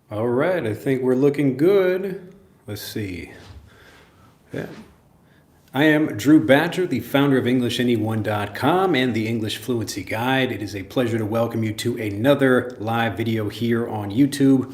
All right, I think we're looking good. Let's see. Yeah. I am Drew Badger, the founder of EnglishAnyone.com and the English Fluency Guide. It is a pleasure to welcome you to another live video here on YouTube.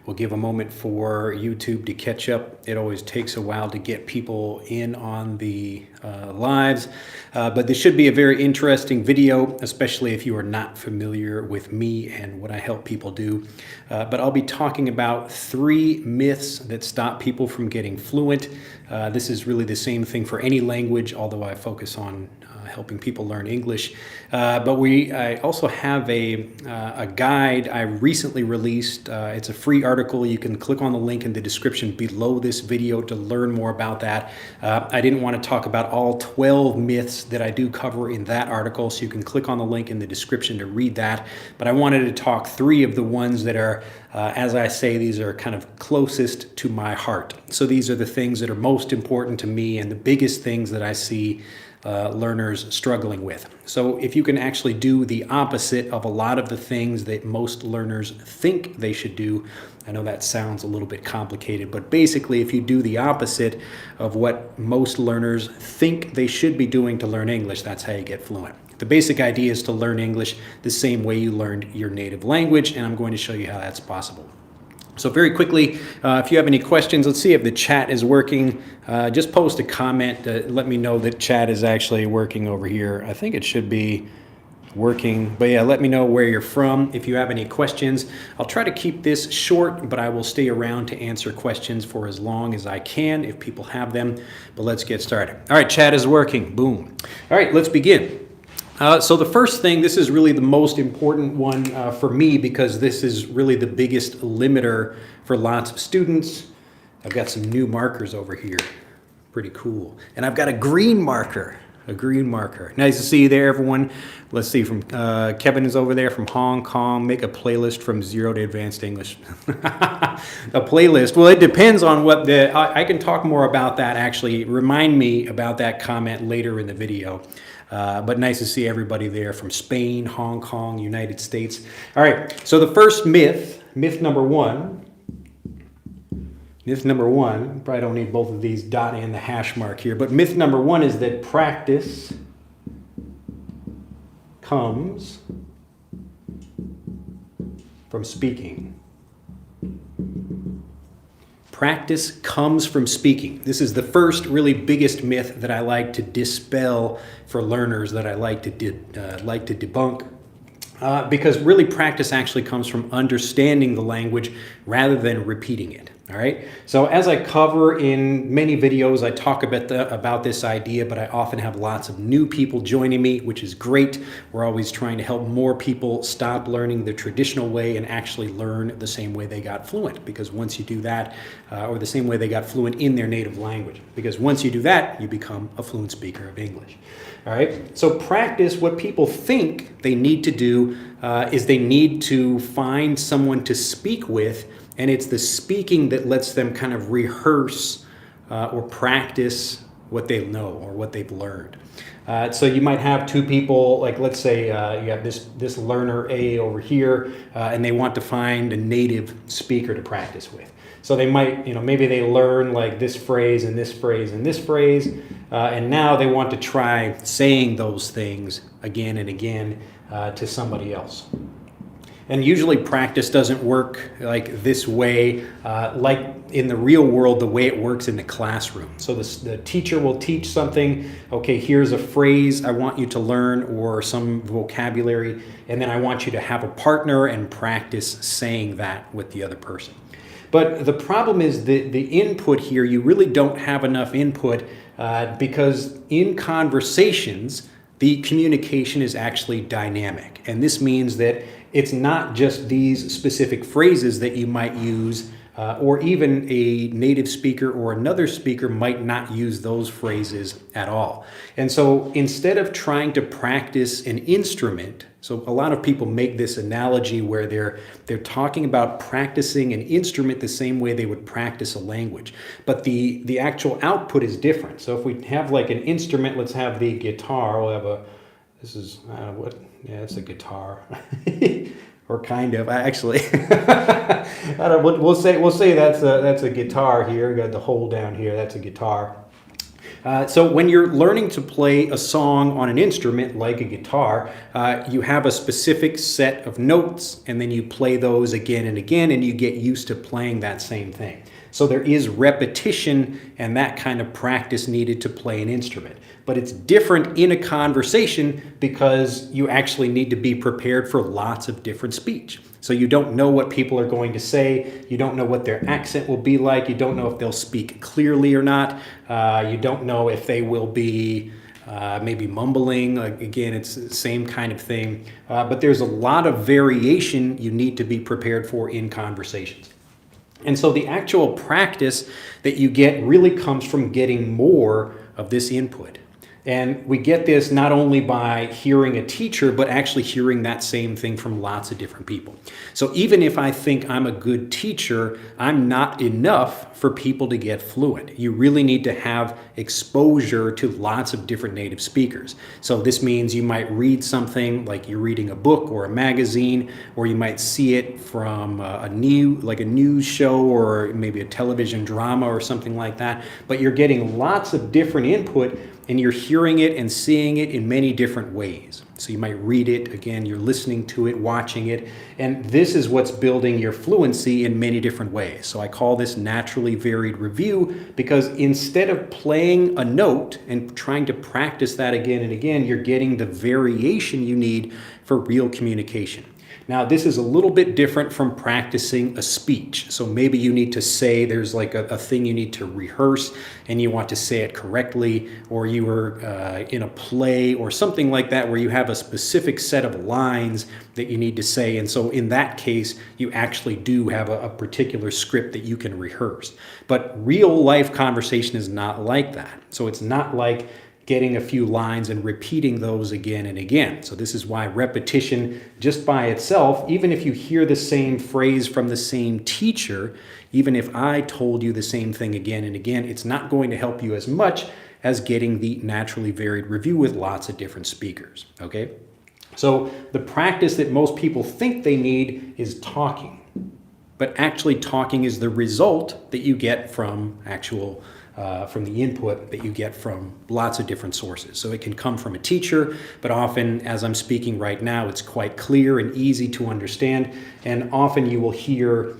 We'll give a moment for YouTube to catch up. It always takes a while to get people in on the lives, but this should be a very interesting video, especially if you are not familiar with me and what I help people do. But I'll be talking about 3 myths that stop people from getting fluent. This is really the same thing for any language, although I focus on helping people learn English. But I also have a guide I recently released. It's a free article. You can click on the link in the description below this video to learn more about that. I didn't want to talk about all 12 myths that I do cover in that article, so you can click on the link in the description to read that. But I wanted to talk 3 of the ones that are, as I say, these are kind of closest to my heart. So these are the things that are most important to me and the biggest things that I see learners struggling with. So if you can actually do the opposite of a lot of the things that most learners think they should do, I know that sounds a little bit complicated, but basically if you do the opposite of what most learners think they should be doing to learn English, that's how you get fluent. The basic idea is to learn English the same way you learned your native language, and I'm going to show you how that's possible. So very quickly, if you have any questions, let's see if the chat is working. Just post a comment to let me know that chat is actually working over here. I think it should be working. But yeah, let me know where you're from if you have any questions. I'll try to keep this short, but I will stay around to answer questions for as long as I can if people have them. But let's get started. All right, chat is working. Boom. All right, let's begin. So the first thing, this is really the most important one for me because this is really the biggest limiter for lots of students. I've got some new markers over here. Pretty cool. And I've got a green marker. Nice to see you there, everyone. Let's see, from Kevin is over there from Hong Kong. Make a playlist from 0 to advanced English. A playlist. Well, it depends on what I can talk more about that, actually. Remind me about that comment later in the video. But nice to see everybody there from Spain, Hong Kong, United States. All right, so the first myth number one, probably don't need both of these dot and the hash mark here, but myth number 1 is that practice comes from speaking. Practice comes from speaking. This is the first really biggest myth that I like to dispel for learners, that I like to debunk. Because really practice actually comes from understanding the language rather than repeating it. All right. So as I cover in many videos, I talk about this idea, but I often have lots of new people joining me, which is great. We're always trying to help more people stop learning the traditional way and actually learn the same way they got fluent. Because once you do that, or the same way they got fluent in their native language, because once you do that, you become a fluent speaker of English. All right. So practice, what people think they need to do is they need to find someone to speak with. And it's the speaking that lets them kind of rehearse or practice what they know or what they've learned. So you might have 2 people, like let's say you have this learner A over here, and they want to find a native speaker to practice with. So they might, maybe they learn like this phrase and this phrase and this phrase, and now they want to try saying those things again and again to somebody else. And usually practice doesn't work like this way, like in the real world, the way it works in the classroom. So the teacher will teach something, okay, here's a phrase I want you to learn or some vocabulary, and then I want you to have a partner and practice saying that with the other person. But the problem is the input here, you really don't have enough input because in conversations, the communication is actually dynamic. And this means that it's not just these specific phrases that you might use, or even a native speaker or another speaker might not use those phrases at all. And so instead of trying to practice an instrument, so a lot of people make this analogy where they're talking about practicing an instrument the same way they would practice a language. But the actual output is different. So if we have like an instrument, let's have the guitar, we'll have it's a guitar. or kind of. Actually, we'll say that's a guitar here. Got the hole down here. That's a guitar. So when you're learning to play a song on an instrument like a guitar, you have a specific set of notes, and then you play those again and again, and you get used to playing that same thing. So there is repetition and that kind of practice needed to play an instrument. But it's different in a conversation because you actually need to be prepared for lots of different speech. So you don't know what people are going to say. You don't know what their accent will be like. You don't know if they'll speak clearly or not. You don't know if they will be maybe mumbling. Again, it's the same kind of thing. But there's a lot of variation you need to be prepared for in conversations. And so the actual practice that you get really comes from getting more of this input. And we get this not only by hearing a teacher, but actually hearing that same thing from lots of different people. So even if I think I'm a good teacher, I'm not enough for people to get fluent. You really need to have exposure to lots of different native speakers. So this means you might read something like you're reading a book or a magazine, or you might see it from a news show or maybe a television drama or something like that. But you're getting lots of different input, and you're hearing it and seeing it in many different ways. So you might read it, again, you're listening to it, watching it, and this is what's building your fluency in many different ways. So I call this naturally varied review because instead of playing a note and trying to practice that again and again, you're getting the variation you need for real communication. Now, this is a little bit different from practicing a speech. So maybe you need to say, there's like a thing you need to rehearse and you want to say it correctly, or you were in a play or something like that where you have a specific set of lines that you need to say. And so in that case, you actually do have a particular script that you can rehearse. But real life conversation is not like that. So it's not like getting a few lines and repeating those again and again. So this is why repetition just by itself, even if you hear the same phrase from the same teacher, even if I told you the same thing again and again, it's not going to help you as much as getting the naturally varied review with lots of different speakers, okay? So the practice that most people think they need is talking, but actually talking is the result that you get from from the input that you get from lots of different sources. So it can come from a teacher, but often as I'm speaking right now, it's quite clear and easy to understand. And often you will hear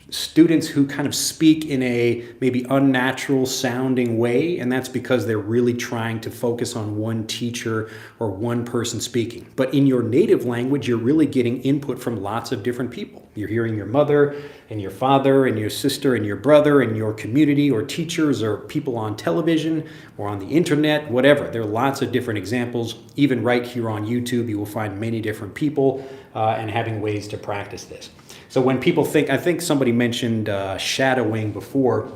students who kind of speak in a maybe unnatural sounding way, and that's because they're really trying to focus on one teacher or one person speaking. But in your native language, you're really getting input from lots of different people. You're hearing your mother and your father and your sister and your brother and your community or teachers or people on television or on the internet, whatever. There are lots of different examples. Even right here on YouTube, you will find many different people and having ways to practice this. So when people think, I think somebody mentioned shadowing before.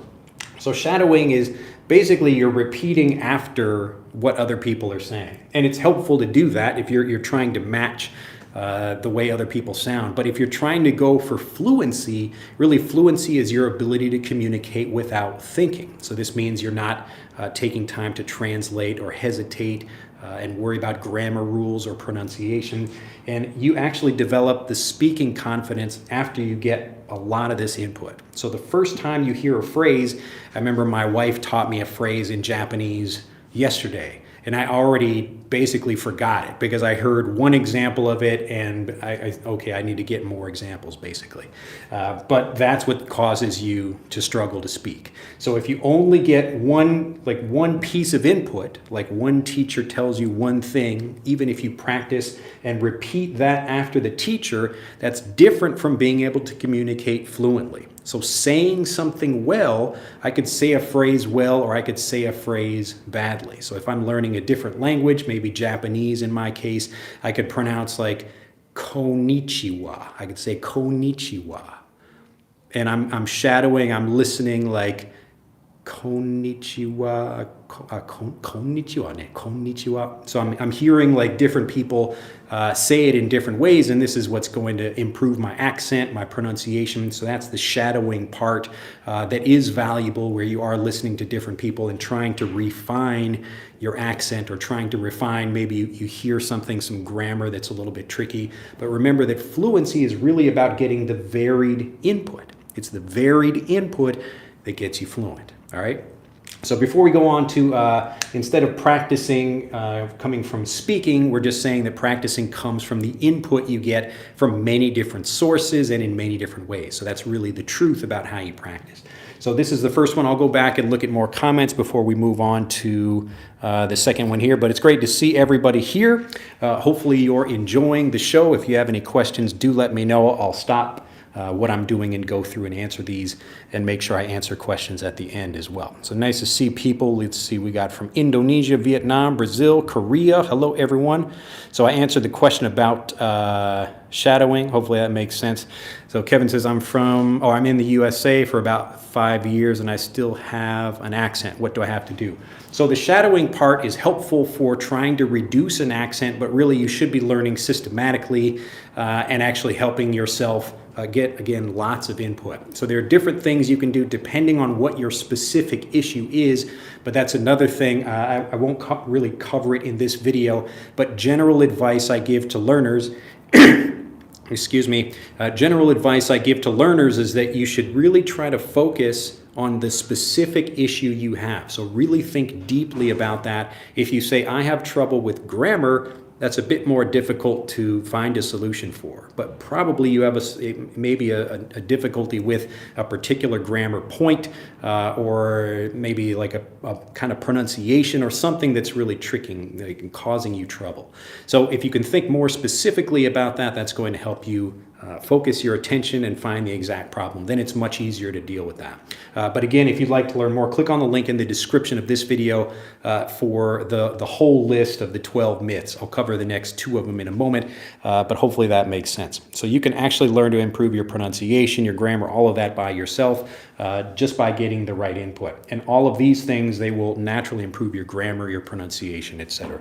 So shadowing is basically you're repeating after what other people are saying. And it's helpful to do that if you're trying to match the way other people sound. But if you're trying to go for fluency, really fluency is your ability to communicate without thinking. So this means you're not taking time to translate or hesitate and worry about grammar rules or pronunciation. And you actually develop the speaking confidence after you get a lot of this input. So the first time you hear a phrase, I remember my wife taught me a phrase in Japanese yesterday, and I already basically forgot it because I heard one example of it and I need to get more examples basically. But that's what causes you to struggle to speak. So if you only get one piece of input, like one teacher tells you one thing, even if you practice and repeat that after the teacher, that's different from being able to communicate fluently. So saying something well, I could say a phrase well or I could say a phrase badly. So if I'm learning a different language, maybe Japanese in my case, I could pronounce like konnichiwa. I could say konnichiwa. And I'm shadowing, I'm listening like konnichiwa, konnichiwa. So I'm hearing like different people say it in different ways, and this is what's going to improve my accent, my pronunciation. So that's the shadowing part that is valuable, where you are listening to different people and trying to refine your accent, or trying to refine, maybe you hear something, some grammar that's a little bit tricky. But remember that fluency is really about getting the varied input. It's the varied input that gets you fluent. All right. So before we go on to, instead of practicing coming from speaking, we're just saying that practicing comes from the input you get from many different sources and in many different ways. So that's really the truth about how you practice. So this is the first one. I'll go back and look at more comments before we move on to the second one here. But it's great to see everybody here. Hopefully you're enjoying the show. If you have any questions, do let me know. I'll stop what I'm doing and go through and answer these and make sure I answer questions at the end as well. So nice to see people. Let's see, we got from Indonesia, Vietnam, Brazil, Korea. Hello, everyone. So I answered the question about shadowing. Hopefully that makes sense. So Kevin says, I'm in the USA for about 5 years and I still have an accent. What do I have to do? So the shadowing part is helpful for trying to reduce an accent, but really you should be learning systematically and actually helping yourself get, again, lots of input. So there are different things you can do depending on what your specific issue is, but that's another thing. I won't really cover it in this video, but general advice I give to learners general advice I give to learners is that you should really try to focus on the specific issue you have. So really think deeply about that. If you say, I have trouble with grammar, that's a bit more difficult to find a solution for. But probably you have maybe a difficulty with a particular grammar point or maybe like a kind of pronunciation or something that's really tricking, like causing you trouble. So if you can think more specifically about that, that's going to help you focus your attention and find the exact problem. Then it's much easier to deal with that. But again, if you'd like to learn more, click on the link in the description of this video for the whole list of the 12 myths. I'll cover the next 2 of them in a moment, but hopefully that makes sense. So you can actually learn to improve your pronunciation, your grammar, all of that by yourself, just by getting the right input. And all of these things, they will naturally improve your grammar, your pronunciation, etc.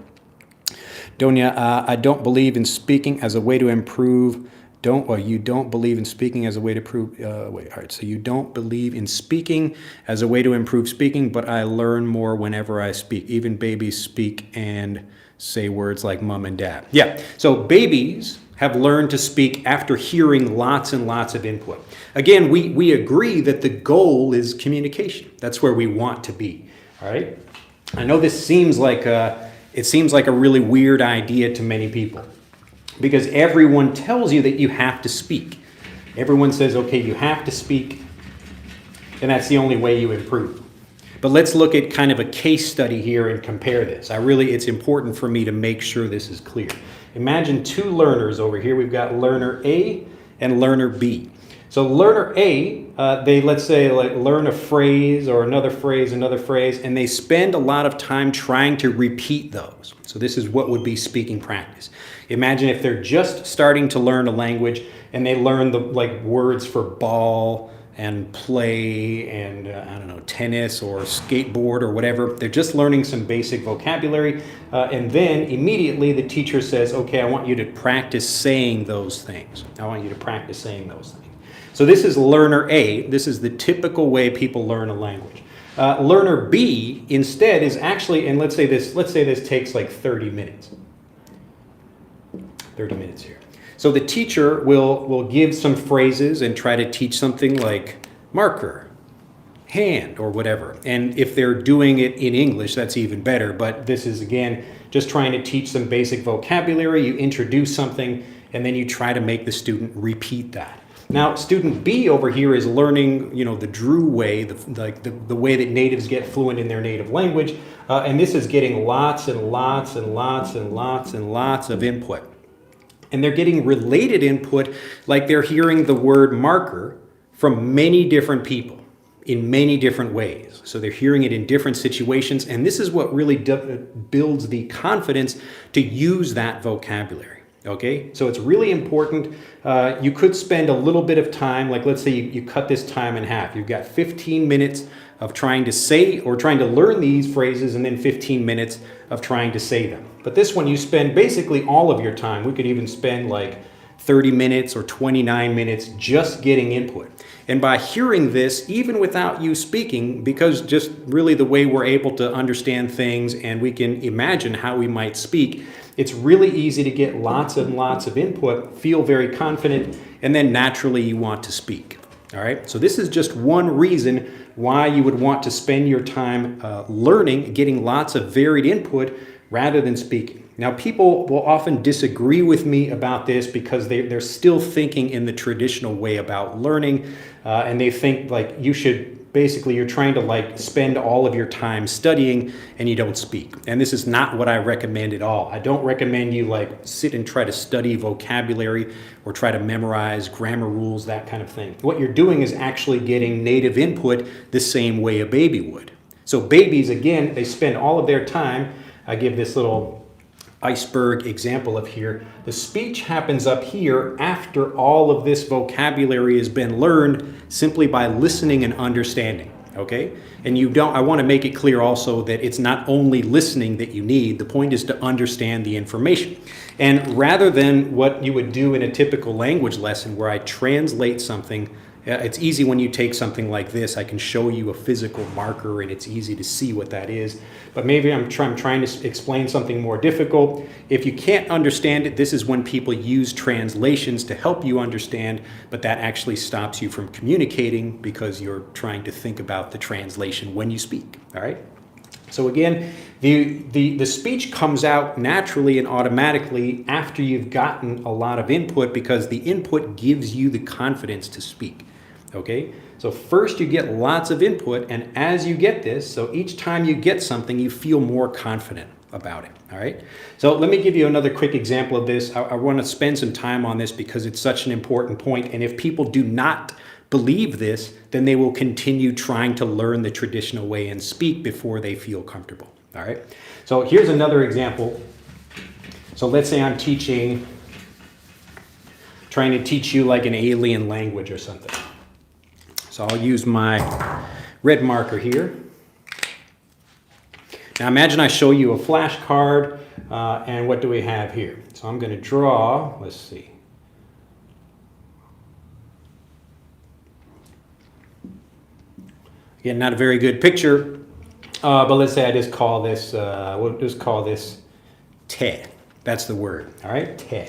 Donia, I don't believe in speaking as a way to improve. You don't believe in speaking as a way to prove. All right. So you don't believe in speaking as a way to improve speaking, but I learn more whenever I speak. Even babies speak and say words like mom and dad. Yeah. So babies have learned to speak after hearing lots and lots of input. Again, we agree that the goal is communication. That's where we want to be. All right. I know this seems like a really weird idea to many people, because everyone tells you that you have to speak. Everyone says, okay, you have to speak, and that's the only way you improve. But let's look at kind of a case study here and compare this. it's important for me to make sure this is clear. Imagine 2 learners over here. We've got learner A and learner B. So learner A, they, let's say, learn a phrase or another phrase, and they spend a lot of time trying to repeat those. So this is what would be speaking practice. Imagine if they're just starting to learn a language and they learn the words for ball and play and tennis or skateboard or whatever. They're just learning some basic vocabulary, and then immediately the teacher says, okay, I want you to practice saying those things. So this is learner A. This is the typical way people learn a language. Learner B instead is actually, and let's say this takes like 30 minutes. 30 minutes here. So the teacher will give some phrases and try to teach something like marker, hand, or whatever. And if they're doing it in English, that's even better. But this is, again, just trying to teach some basic vocabulary. You introduce something, and then you try to make the student repeat that. Now, student B over here is learning, the Drew way, the way that natives get fluent in their native language. And this is getting lots and lots and lots and lots and lots of input. And they're getting related input, like they're hearing the word marker from many different people in many different ways. So they're hearing it in different situations, and this is what really builds the confidence to use that vocabulary. Okay, so it's really important. You could spend a little bit of time, like let's say you cut this time in half. You've got 15 minutes of trying to say or trying to learn these phrases and then 15 minutes of trying to say them. But this one you spend basically all of your time. We could even spend like 30 minutes or 29 minutes just getting input. And by hearing this, even without you speaking, because just really the way we're able to understand things and we can imagine how we might speak, it's really easy to get lots and lots of input, feel very confident, and then naturally you want to speak. All right, so this is just one reason why you would want to spend your time learning, getting lots of varied input rather than speaking. Now, people will often disagree with me about this because they're still thinking in the traditional way about learning, and they think like you should basically, you're trying to like spend all of your time studying and you don't speak. And this is not what I recommend at all. I don't recommend you like sit and try to study vocabulary or try to memorize grammar rules, that kind of thing. What you're doing is actually getting native input the same way a baby would. So babies, again, they spend all of their time, I give this little iceberg example of here. The speech happens up here after all of this vocabulary has been learned simply by listening and understanding, okay? And I want to make it clear also that it's not only listening that you need. The point is to understand the information. And rather than what you would do in a typical language lesson where I translate something, it's easy when you take something like this. I can show you a physical marker and it's easy to see what that is. But maybe I'm trying to explain something more difficult. If you can't understand it, this is when people use translations to help you understand, but that actually stops you from communicating because you're trying to think about the translation when you speak, all right? So again, the speech comes out naturally and automatically after you've gotten a lot of input because the input gives you the confidence to speak. Okay, so first you get lots of input, and as you get this, so each time you get something, you feel more confident about it. All right, so let me give you another quick example of this. I want to spend some time on this because it's such an important point, and if people do not believe this, then they will continue trying to learn the traditional way and speak before they feel comfortable. All right, so here's another example. So let's say I'm trying to teach you like an alien language or something. So I'll use my red marker here. Now imagine I show you a flashcard, and what do we have here? So I'm going to draw, let's see. Again, not a very good picture, but let's say I just call this, we'll just call this te. That's the word, all right, te.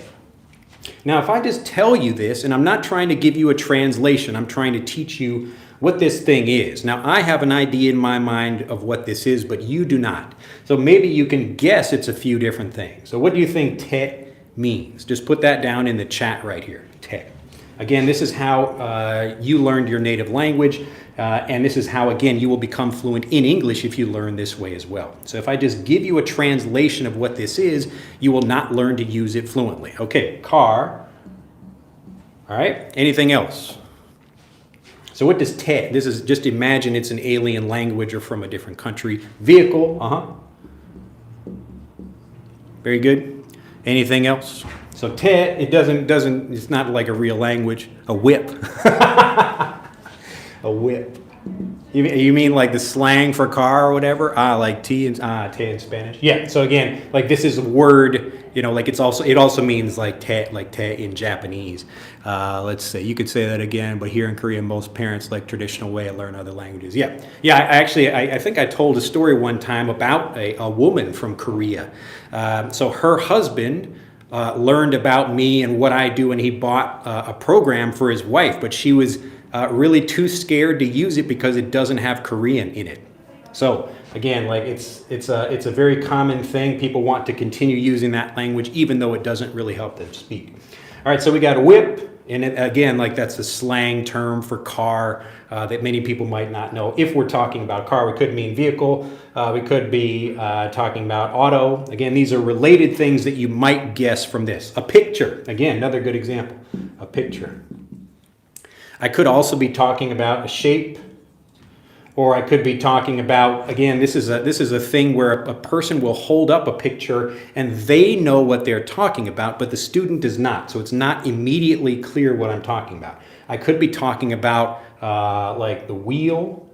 Now, if I just tell you this, and I'm not trying to give you a translation, I'm trying to teach you what this thing is. Now, I have an idea in my mind of what this is, but you do not. So maybe you can guess it's a few different things. So what do you think te means? Just put that down in the chat right here, te. Again, this is how you learned your native language, and this is how, again, you will become fluent in English if you learn this way as well. So if I just give you a translation of what this is, you will not learn to use it fluently. Okay, car. All right, anything else? So what does te? This is, just imagine it's an alien language or from a different country. Vehicle, Very good. Anything else? So te, it's not like a real language. A whip. A whip. You mean like the slang for car or whatever? Like te in Spanish. Yeah. So again, like this is a word. You know, like it also means like te in Japanese. Let's say you could say that again, but here in Korea, most parents like traditional way of learn other languages. Yeah. I think I told a story one time about a woman from Korea. So her husband learned about me and what I do, and he bought a program for his wife, but she was really too scared to use it because it doesn't have Korean in it. So again, like it's a very common thing. People want to continue using that language even though it doesn't really help them speak. All right, so we got a whip, and again, like that's a slang term for car that many people might not know. If we're talking about car, we could mean vehicle. We could be talking about auto. Again, these are related things that you might guess from this. A picture, again, another good example. A picture. I could also be talking about a shape, Or I could be talking about, again, this is a thing where a person will hold up a picture and they know what they're talking about, but the student does not. So it's not immediately clear what I'm talking about. I could be talking about like the wheel.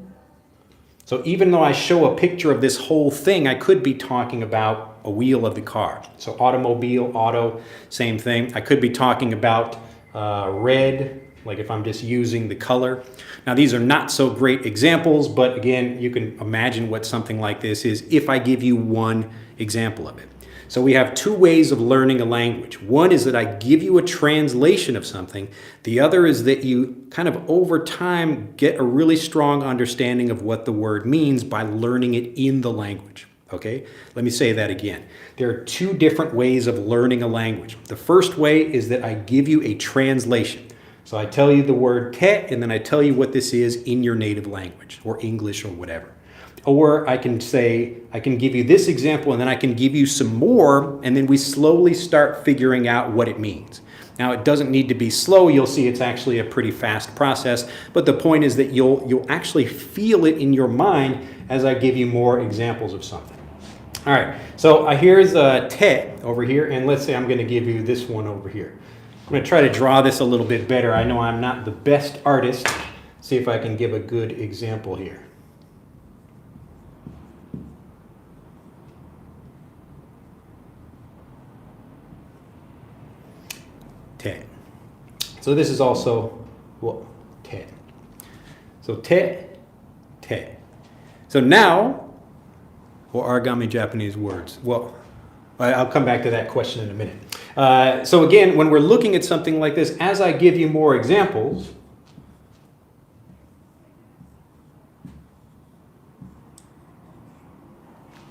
So even though I show a picture of this whole thing, I could be talking about a wheel of the car. So automobile, auto, same thing. I could be talking about red, like if I'm just using the color. Now these are not so great examples, but again, you can imagine what something like this is if I give you one example of it. So we have two ways of learning a language. One is that I give you a translation of something. The other is that you kind of over time get a really strong understanding of what the word means by learning it in the language. Okay, let me say that again. There are two different ways of learning a language. The first way is that I give you a translation. So I tell you the word te, and then I tell you what this is in your native language, or English, or whatever. Or I can say, I can give you this example, and then I can give you some more, and then we slowly start figuring out what it means. Now, it doesn't need to be slow. You'll see it's actually a pretty fast process, but the point is that you'll actually feel it in your mind as I give you more examples of something. All right, so here's te over here, and let's say I'm going to give you this one over here. I'm going to try to draw this a little bit better. I know I'm not the best artist. See if I can give a good example here. Te. So this is also te. So te, te. So now, what are origami Japanese words? Well, I'll come back to that question in a minute. So again, when we're looking at something like this, as I give you more examples,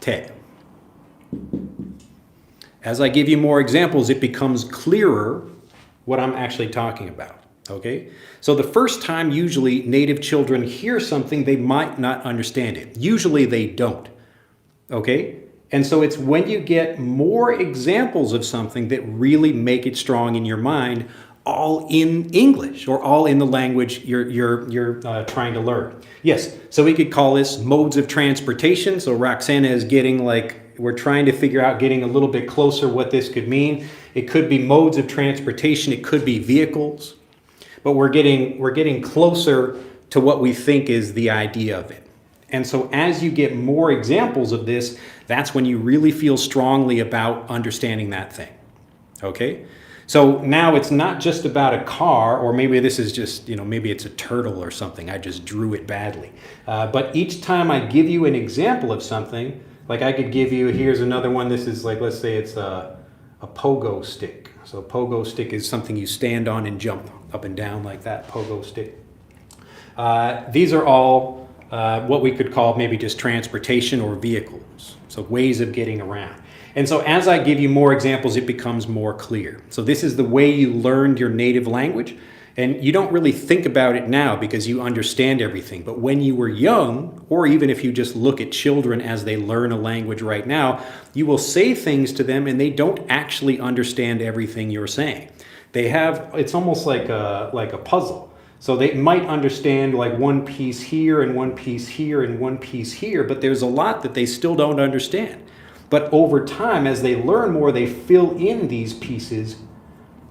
te. As I give you more examples, it becomes clearer what I'm actually talking about. Okay? So the first time usually native children hear something, they might not understand it. Usually they don't. Okay? And so it's when you get more examples of something that really make it strong in your mind, all in English or all in the language you're trying to learn. Yes, so we could call this modes of transportation. So Roxana is getting we're trying to figure out getting a little bit closer what this could mean. It could be modes of transportation. It could be vehicles. But we're getting closer to what we think is the idea of it. And so as you get more examples of this, that's when you really feel strongly about understanding that thing. Okay? So now it's not just about a car, or maybe this is just, maybe it's a turtle or something. I just drew it badly. But each time I give you an example of something, like I could give you, here's another one. This is let's say it's a pogo stick. So a pogo stick is something you stand on and jump up and down like that, pogo stick. These are all what we could call maybe just transportation or vehicles. So ways of getting around. And so as I give you more examples, it becomes more clear. So this is the way you learned your native language. And you don't really think about it now because you understand everything. But when you were young, or even if you just look at children as they learn a language right now, you will say things to them and they don't actually understand everything you're saying. It's almost like a puzzle. So they might understand like one piece here and one piece here and one piece here, but there's a lot that they still don't understand. But over time, as they learn more, they fill in these pieces.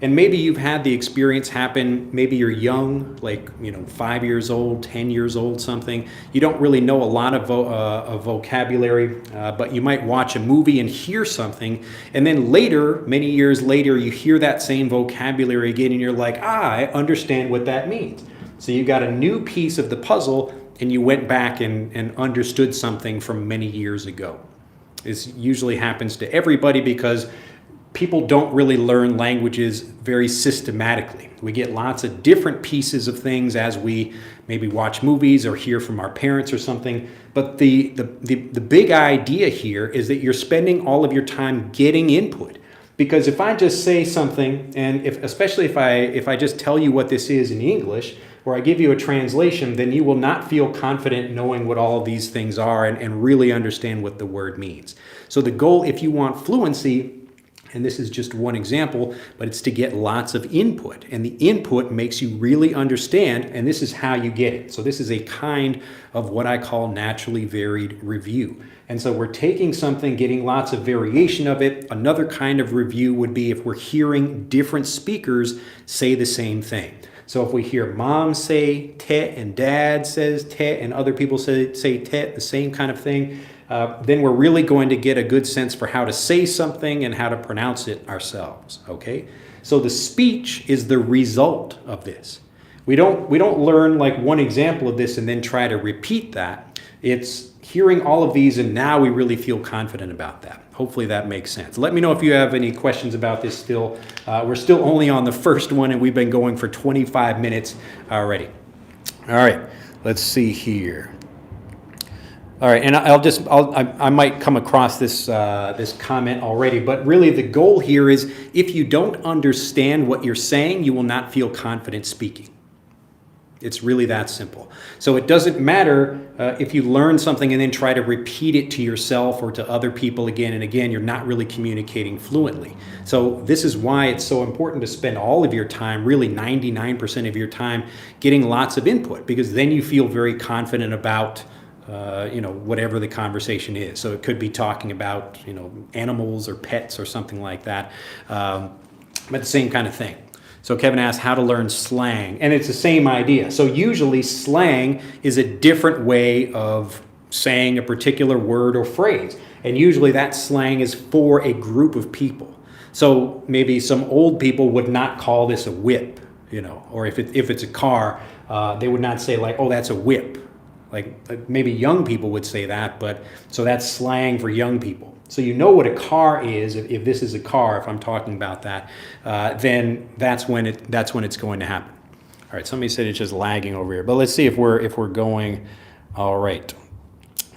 And maybe you've had the experience happen, maybe you're young, 5 years old, 10 years old, something. You don't really know a lot of vocabulary, but you might watch a movie and hear something. And then later, many years later, you hear that same vocabulary again and you're like, I understand what that means. So you got a new piece of the puzzle and you went back and understood something from many years ago. This usually happens to everybody because people don't really learn languages very systematically. We get lots of different pieces of things as we maybe watch movies or hear from our parents or something. But the big idea here is that you're spending all of your time getting input. Because if I just say something, and especially if I just tell you what this is in English, or I give you a translation, then you will not feel confident knowing what all of these things are and really understand what the word means. So the goal, if you want fluency, And this is just one example, but it's to get lots of input. And the input makes you really understand, and this is how you get it. So this is a kind of what I call naturally varied review. And so we're taking something, getting lots of variation of it. Another kind of review would be if we're hearing different speakers say the same thing. So if we hear mom say te and dad says te and other people say te, the same kind of thing, then we're really going to get a good sense for how to say something and how to pronounce it ourselves, okay? So the speech is the result of this. We don't learn like one example of this and then try to repeat that. It's hearing all of these and now we really feel confident about that. Hopefully that makes sense. Let me know if you have any questions about this still. We're still only on the first one and we've been going for 25 minutes already. All right, let's see here. All right, and I might come across this comment already, but really the goal here is if you don't understand what you're saying, you will not feel confident speaking. It's really that simple. So it doesn't matter if you learn something and then try to repeat it to yourself or to other people again and again, you're not really communicating fluently. So this is why it's so important to spend all of your time, really 99% of your time, getting lots of input, because then you feel very confident about whatever the conversation is. So it could be talking about, animals or pets or something like that, but the same kind of thing. So Kevin asked how to learn slang, and it's the same idea. So usually slang is a different way of saying a particular word or phrase, and usually that slang is for a group of people. So maybe some old people would not call this a whip, or if it's a car, they would not say like, oh, that's a whip. Like maybe young people would say that, but so that's slang for young people. So you know what a car is. If this is a car, if I'm talking about that, then that's when it's going to happen. All right, somebody said it's just lagging over here, but let's see if we're going all right.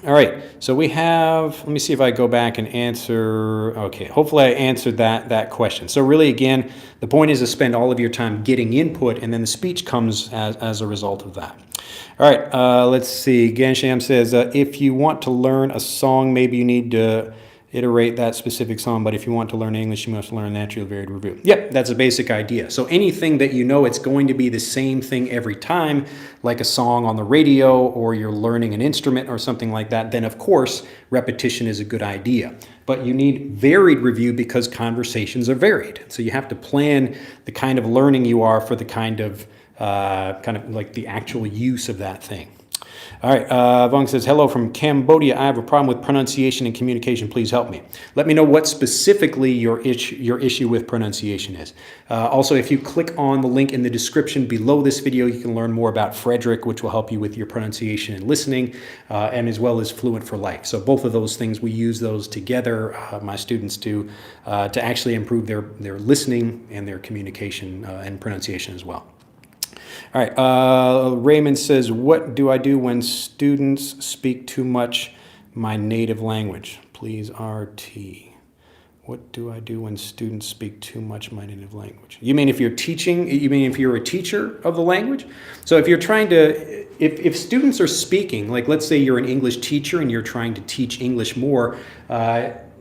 All right, so we have, let me see if I go back and answer. Okay, hopefully I answered that question. So really, again, the point is to spend all of your time getting input, and then the speech comes as a result of that. All right, let's see. Gansham says, if you want to learn a song, maybe you need to iterate that specific song, but if you want to learn English, you must learn naturally varied review. Yep, that's a basic idea. So anything that it's going to be the same thing every time, like a song on the radio or you're learning an instrument or something like that, then of course repetition is a good idea. But you need varied review because conversations are varied. So you have to plan the kind of learning you are for the kind of like the actual use of that thing. All right, Vong says, hello from Cambodia. I have a problem with pronunciation and communication. Please help me. Let me know what specifically your issue with pronunciation is. Also, if you click on the link in the description below this video, you can learn more about Frederick, which will help you with your pronunciation and listening, and as well as Fluent for Life. So both of those things, we use those together, my students do, to actually improve their listening and their communication and pronunciation as well. All right, Raymond says, what do I do when students speak too much my native language? Please, RT. What do I do when students speak too much my native language? You mean if you're teaching, you mean if you're a teacher of the language? So if you're trying to, if students are speaking, like let's say you're an English teacher and you're trying to teach English more,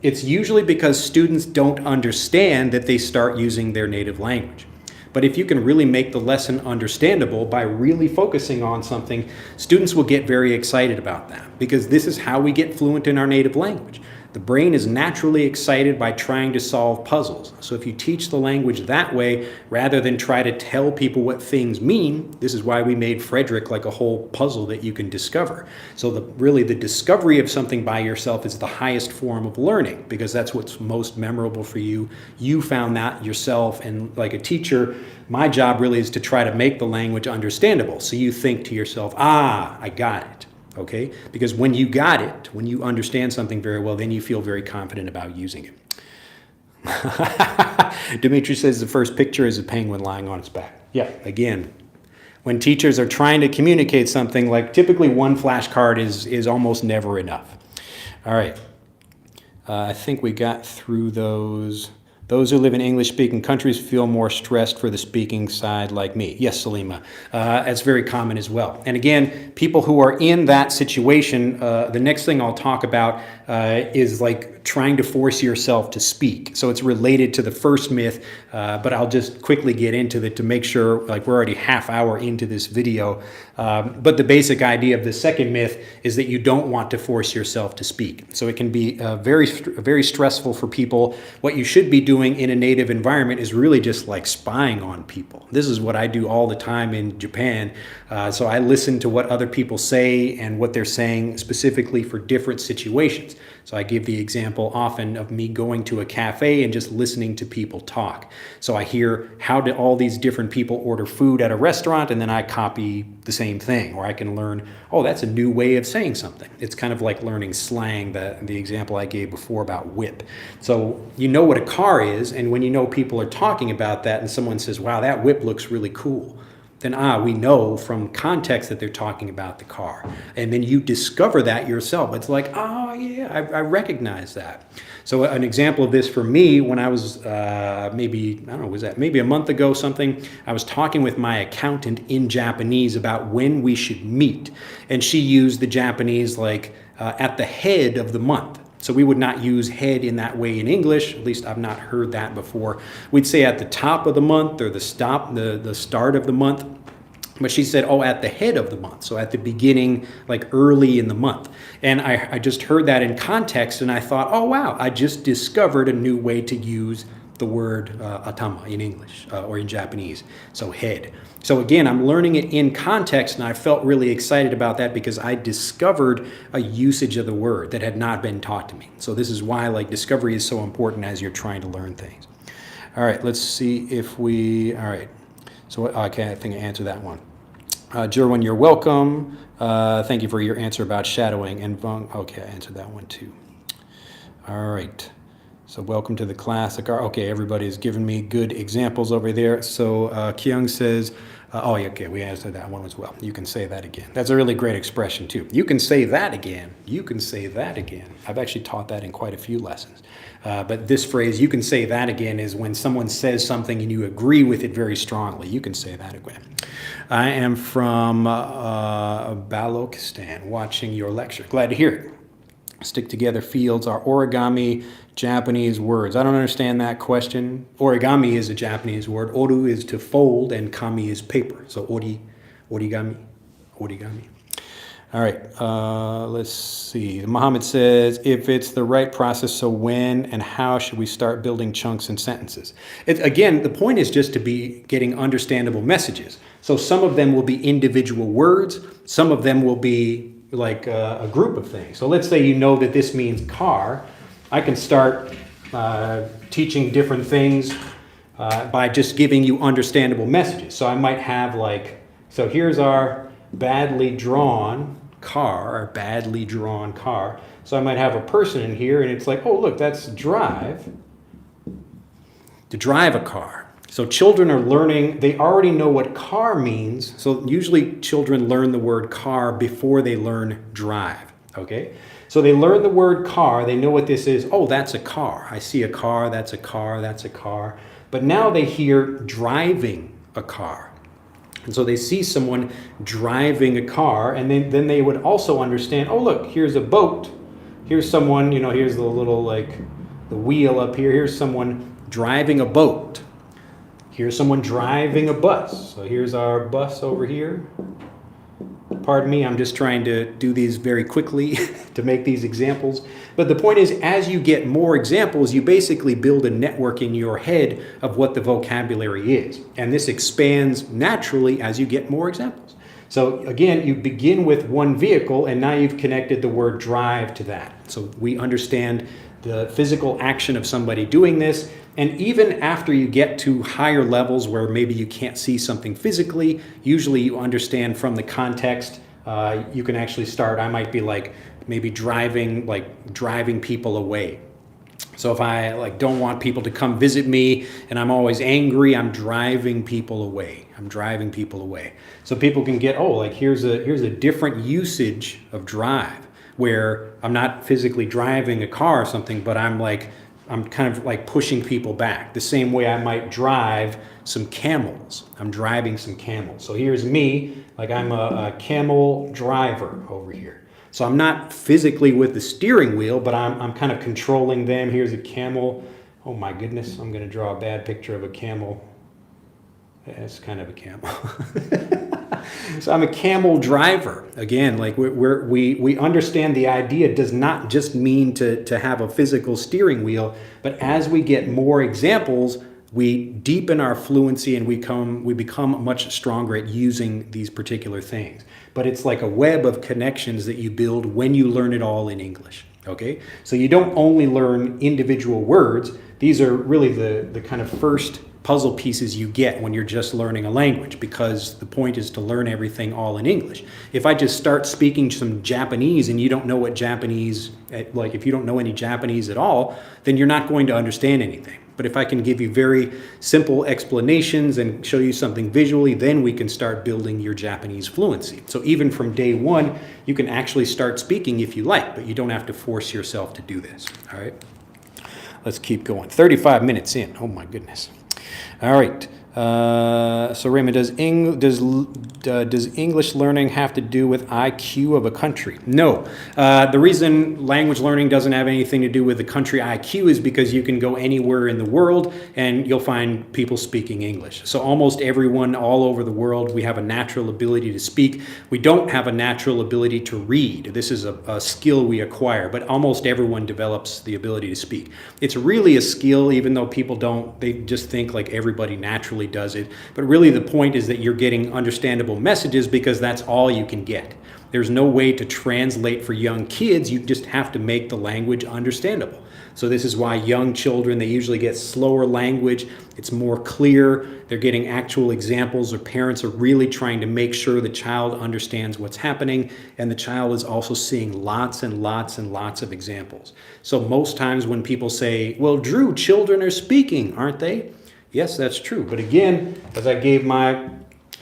it's usually because students don't understand that they start using their native language. But if you can really make the lesson understandable by really focusing on something, students will get very excited about that because this is how we get fluent in our native language. The brain is naturally excited by trying to solve puzzles. So if you teach the language that way, rather than try to tell people what things mean, this is why we made Frederick like a whole puzzle that you can discover. So really the discovery of something by yourself is the highest form of learning because that's what's most memorable for you. You found that yourself, and like a teacher, my job really is to try to make the language understandable. So you think to yourself, I got it. Okay? Because when you got it, when you understand something very well, then you feel very confident about using it. Dimitri says the first picture is a penguin lying on its back. Yeah, again, when teachers are trying to communicate something, like typically one flashcard is almost never enough. All right. I think we got through those. Those who live in English-speaking countries feel more stressed for the speaking side like me. Yes, Salima, that's very common as well. And again, people who are in that situation, the next thing I'll talk about is like trying to force yourself to speak. So it's related to the first myth, but I'll just quickly get into it to make sure, like we're already half hour into this video. But the basic idea of the second myth is that you don't want to force yourself to speak. So it can be very stressful for people. What you should be doing in a native environment is really just like spying on people. This is what I do all the time in Japan. So I listen to what other people say and what they're saying specifically for different situations. So I give the example often of me going to a cafe and just listening to people talk. So I hear how do all these different people order food at a restaurant, and then I copy the same thing, or I can learn, oh, that's a new way of saying something. It's kind of like learning slang, the example I gave before about whip. So you know what a car is, and when you know people are talking about that and someone says, wow, that whip looks really cool, then we know from context that they're talking about the car. And then you discover that yourself. It's like, oh yeah, I recognize that. So an example of this for me, when I was maybe a month ago something, I was talking with my accountant in Japanese about when we should meet. And she used the Japanese like at the head of the month. So we would not use head in that way in English. At least I've not heard that before. We'd say at the top of the month or the start of the month. But she said, oh, at the head of the month. So at the beginning, like early in the month. And I just heard that in context and I thought, oh, wow, I just discovered a new way to use the word atama in English or in Japanese. So head. So again, I'm learning it in context, and I felt really excited about that because I discovered a usage of the word that had not been taught to me. So this is why like discovery is so important as you're trying to learn things. All right, let's see if all right. So okay, I think I answered that one. Jerwin, you're welcome. Thank you for your answer about shadowing. And Vung, okay, I answered that one too. All right. So welcome to the class. Okay, everybody's giving me good examples over there. So Kyung says, okay, we answered that one as well. You can say that again. That's a really great expression too. You can say that again. You can say that again. I've actually taught that in quite a few lessons. But this phrase, you can say that again, is when someone says something and you agree with it very strongly. You can say that again. I am from Balochistan, watching your lecture. Glad to hear it. Stick together fields are origami Japanese words. I don't understand that question. Origami is a Japanese word. Oru is to fold and kami is paper. So origami. All right, let's see. Muhammad says, if it's the right process, so when and how should we start building chunks and sentences? Again, the point is just to be getting understandable messages. So some of them will be individual words. Some of them will be like a group of things. So let's say you know that this means car. I can start teaching different things by just giving you understandable messages. So I might have like, so here's our badly drawn car. So I might have a person in here and it's like, oh, look, that's drive. To drive a car. So children are learning, they already know what car means. So usually children learn the word car before they learn drive, okay? So they learn the word car, they know what this is. Oh, that's a car. I see a car, that's a car. But now they hear driving a car. And so they see someone driving a car, and then they would also understand, oh, look, here's a boat. Here's someone, here's the little, like, the wheel up here. Here's someone driving a boat. Here's someone driving a bus. So here's our bus over here. Pardon me, I'm just trying to do these very quickly to make these examples. But the point is, as you get more examples, you basically build a network in your head of what the vocabulary is. And this expands naturally as you get more examples. So again, you begin with one vehicle, and now you've connected the word drive to that. So we understand the physical action of somebody doing this. And even after you get to higher levels where maybe you can't see something physically, usually you understand from the context. You can actually start, I might be like maybe driving people away. So if I don't want people to come visit me and I'm always angry, I'm driving people away. So people can get, here's a different usage of drive where I'm not physically driving a car or something, but I'm kind of like pushing people back. The same way I might drive some camels. I'm driving some camels. So here's me, like I'm a camel driver over here. So I'm not physically with the steering wheel, but I'm kind of controlling them. Here's a camel. Oh my goodness, I'm going to draw a bad picture of a camel. It's kind of a camel. So I'm a camel driver. Again, like we understand the idea does not just mean to have a physical steering wheel, but as we get more examples, we deepen our fluency and we become much stronger at using these particular things. But it's like a web of connections that you build when you learn it all in English. Okay? So you don't only learn individual words. These are really the kind of first puzzle pieces you get when you're just learning a language, because the point is to learn everything all in English. If I just start speaking some Japanese and you don't know what Japanese, like if you don't know any Japanese at all, then you're not going to understand anything. But if I can give you very simple explanations and show you something visually, then we can start building your Japanese fluency. So even from day one, you can actually start speaking if you like, but you don't have to force yourself to do this. All right? Let's keep going. 35 minutes in. Oh my goodness. All right. So Raymond, does English learning have to do with IQ of a country? No. The reason language learning doesn't have anything to do with the country IQ is because you can go anywhere in the world and you'll find people speaking English. So almost everyone all over the world, we have a natural ability to speak. We don't have a natural ability to read. This is a skill we acquire, but almost everyone develops the ability to speak. It's really a skill, even though people don't, they just think like everybody naturally does it. But really the point is that you're getting understandable messages because that's all you can get. There's no way to translate for young kids. You just have to make the language understandable. So this is why young children, they usually get slower language. It's more clear. They're getting actual examples, or parents are really trying to make sure the child understands what's happening, and the child is also seeing lots and lots and lots of examples. So most times when people say, well, Drew, children are speaking, aren't they? Yes, that's true. But again, as I gave my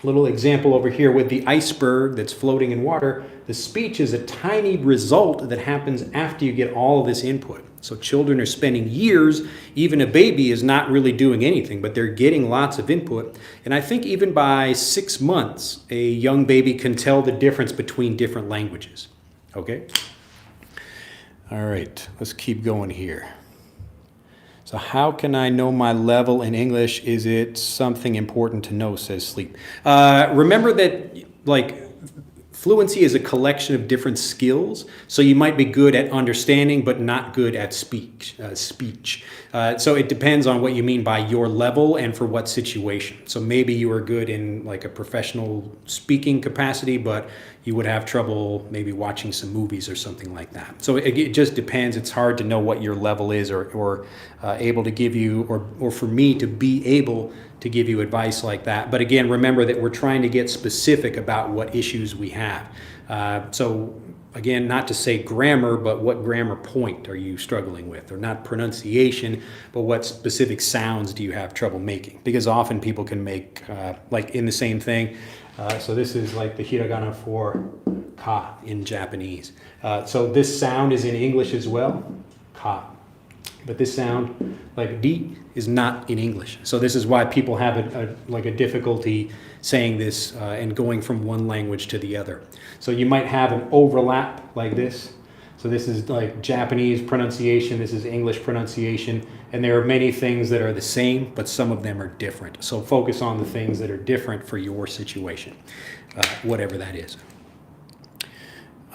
little example over here with the iceberg that's floating in water, the speech is a tiny result that happens after you get all of this input. So children are spending years, even a baby is not really doing anything, but they're getting lots of input. And I think even by 6 months, a young baby can tell the difference between different languages. Okay? All right, let's keep going here. So how can I know my level in English? Is it something important to know, says Sleep. Remember that fluency is a collection of different skills. So you might be good at understanding, but not good at speech. So it depends on what you mean by your level and for what situation. So maybe you are good in like a professional speaking capacity, but you would have trouble maybe watching some movies or something like that. So it just depends. It's hard to know what your level is or able to give you, or for me to be able to give you advice like that. But again, remember that we're trying to get specific about what issues we have. So again, not to say grammar, but what grammar point are you struggling with? Or not pronunciation, but what specific sounds do you have trouble making? Because often people can make, like in the same thing, so this is like the hiragana for ka in Japanese. So this sound is in English as well, ka. But this sound, like di, is not in English. So this is why people have a difficulty saying this and going from one language to the other. So you might have an overlap like this. So this is like Japanese pronunciation, this is English pronunciation, and there are many things that are the same, but some of them are different. So focus on the things that are different for your situation, whatever that is.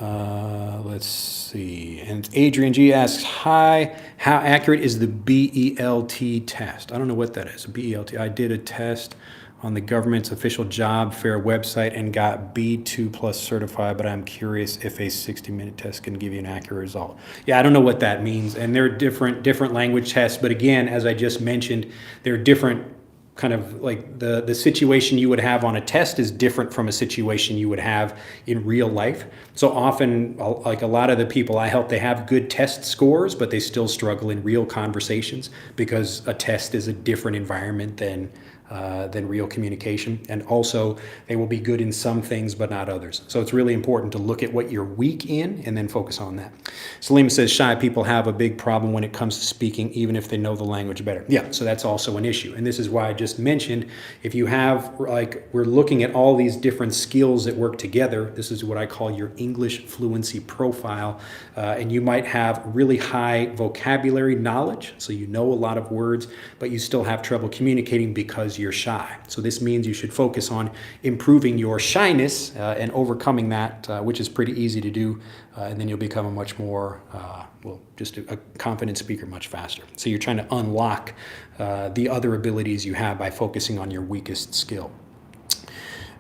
Let's see. And Adrian G asks, hi, how accurate is the BELT test? I don't know what that is, BELT. I did a test on the government's official job fair website and got B2 plus certified, but I'm curious if a 60-minute test can give you an accurate result. Yeah, I don't know what that means. And there are different language tests, but again, as I just mentioned, there are different kind of like the situation you would have on a test is different from a situation you would have in real life. So often, like a lot of the people I help, they have good test scores, but they still struggle in real conversations because a test is a different environment than than real communication. And also, they will be good in some things, but not others. So it's really important to look at what you're weak in and then focus on that. Salima says, shy people have a big problem when it comes to speaking, even if they know the language better. Yeah, so that's also an issue. And this is why I just mentioned, if you have, like, we're looking at all these different skills that work together. This is what I call your English fluency profile. And you might have really high vocabulary knowledge, so you know a lot of words, but you still have trouble communicating because you're shy. So this means you should focus on improving your shyness and overcoming that, which is pretty easy to do, and then you'll become a much more, just a confident speaker much faster. So you're trying to unlock the other abilities you have by focusing on your weakest skill.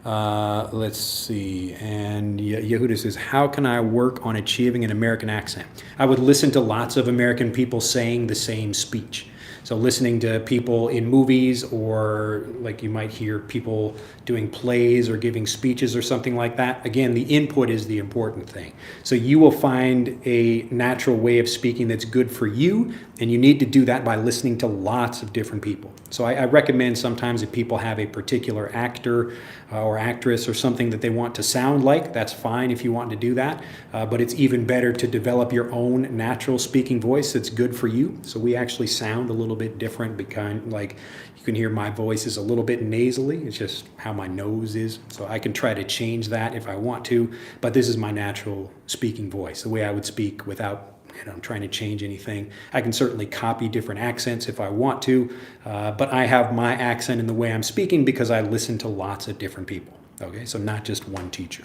Let's see, and Yehuda says, how can I work on achieving an American accent? I would listen to lots of American people saying the same speech. So listening to people in movies, or like you might hear people doing plays or giving speeches or something like that. Again, the input is the important thing. So you will find a natural way of speaking that's good for you, and you need to do that by listening to lots of different people. So I recommend sometimes if people have a particular actor or actress or something that they want to sound like, that's fine if you want to do that. But it's even better to develop your own natural speaking voice that's good for you. So we actually sound a little bit different, because like you can hear my voice is a little bit nasally. It's just how my nose is. So I can try to change that if I want to, but this is my natural speaking voice, the way I would speak without I'm trying to change anything. I can certainly copy different accents if I want to, but I have my accent in the way I'm speaking because I listen to lots of different people. Okay, so not just one teacher.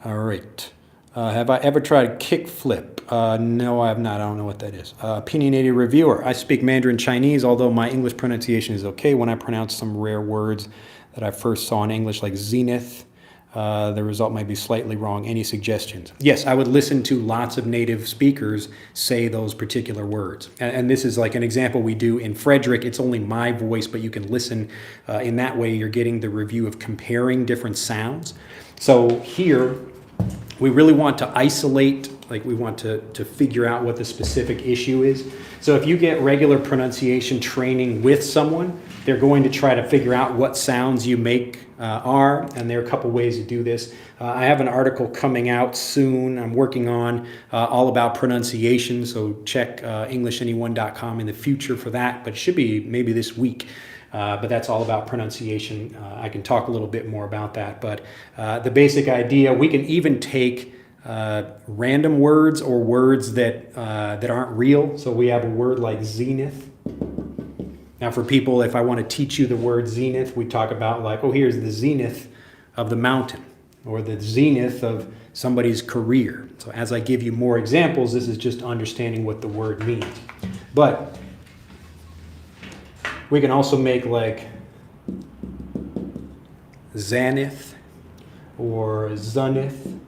All right. Have I ever tried a kickflip? No, I have not. I don't know what that is. Opinionated reviewer. I speak Mandarin Chinese, although my English pronunciation is okay when I pronounce some rare words that I first saw in English, like zenith. The result might be slightly wrong. Any suggestions? Yes, I would listen to lots of native speakers say those particular words. And this is like an example we do in Frederick. It's only my voice, but you can listen. In that way, you're getting the review of comparing different sounds. So here, we really want to isolate, like we want to figure out what the specific issue is. So if you get regular pronunciation training with someone, they're going to try to figure out what sounds you make are, and there are a couple ways to do this. I have an article coming out soon I'm working on all about pronunciation, so check EnglishAnyone.com in the future for that, but it should be maybe this week. But that's all about pronunciation. I can talk a little bit more about that, but the basic idea, we can even take random words or words that aren't real. So we have a word like zenith. Now for people, if I want to teach you the word zenith, we talk about like, oh, here's the zenith of the mountain, or the zenith of somebody's career. So as I give you more examples, this is just understanding what the word means. But we can also make like zanith or zunith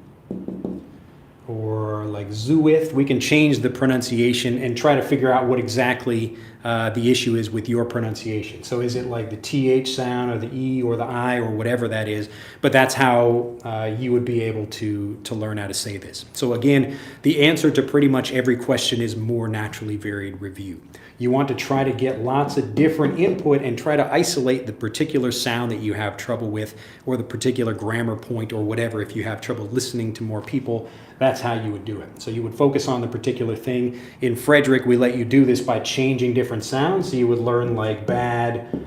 or like zuith. We can change the pronunciation and try to figure out what exactly the issue is with your pronunciation. So is it like the TH sound or the E or the I or whatever that is? But that's how you would be able to learn how to say this. So again, the answer to pretty much every question is more naturally varied review. You want to try to get lots of different input and try to isolate the particular sound that you have trouble with, or the particular grammar point or whatever. If you have trouble listening to more people, that's how you would do it. So you would focus on the particular thing. In Frederick, we let you do this by changing different sounds. So you would learn like bad,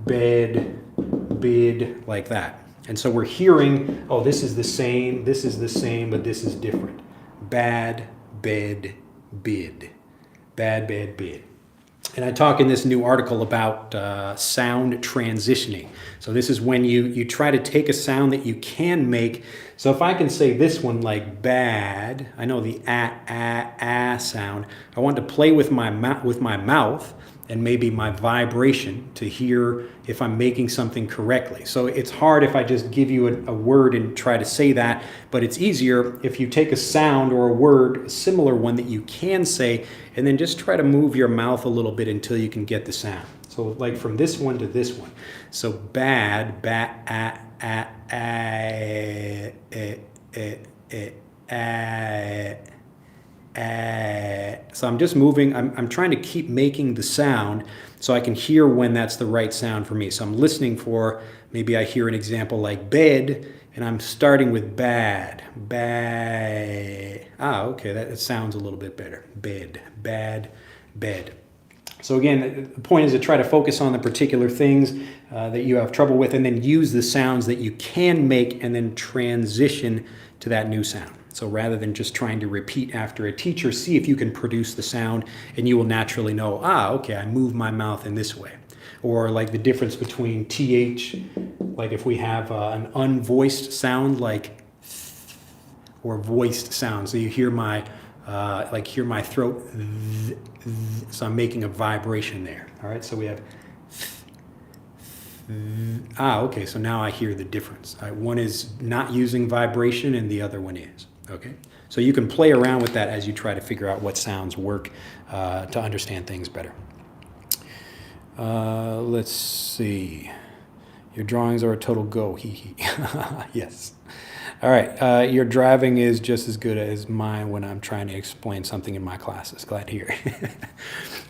bed, bid, like that. And so we're hearing, oh, this is the same, but this is different. Bad, bed, bid. Bad, bad, bid. And I talk in this new article about sound transitioning. So this is when you try to take a sound that you can make. So if I can say this one like bad, I know the sound. I want to play with my mouth and maybe my vibration to hear if I'm making something correctly. So it's hard if I just give you a word and try to say that, but it's easier if you take a sound or a word, a similar one that you can say, and then just try to move your mouth a little bit until you can get the sound. So like from this one to this one. So bad, So I'm just moving, I'm trying to keep making the sound so I can hear when that's the right sound for me. So I'm listening for, maybe I hear an example like bed, and I'm starting with bad. Okay, that sounds a little bit better. Bed, bad, bed. So again, the point is to try to focus on the particular things that you have trouble with, and then use the sounds that you can make and then transition to that new sound. So rather than just trying to repeat after a teacher, see if you can produce the sound, and you will naturally know, okay, I move my mouth in this way. Or like the difference between TH, like if we have an unvoiced sound like or voiced sound. So you hear my hear my throat, so I'm making a vibration there. All right, so we have okay, so now I hear the difference. All right, one is not using vibration and the other one is. Okay, so you can play around with that as you try to figure out what sounds work to understand things better. Let's see. Your drawings are a total go. Hee hee. Yes. All right. Your driving is just as good as mine when I'm trying to explain something in my classes. Glad to hear.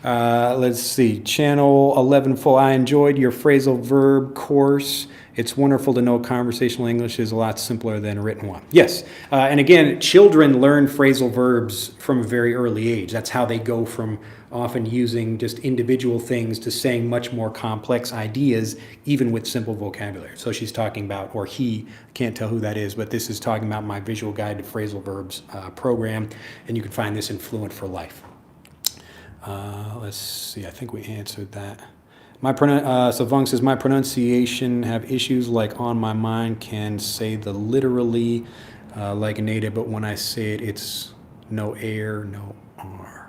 Let's see. Channel 11 full. I enjoyed your phrasal verb course. It's wonderful to know conversational English is a lot simpler than a written one. Yes. And again, children learn phrasal verbs from a very early age. That's how they go from often using just individual things to saying much more complex ideas, even with simple vocabulary. So she's talking about, or he, can't tell who that is, but this is talking about my Visual Guide to Phrasal Verbs program, and you can find this in Fluent for Life. Let's see, I think we answered that. So Vung says, my pronunciation have issues like on my mind, can say the literally like a native, but when I say it, it's no air, no R.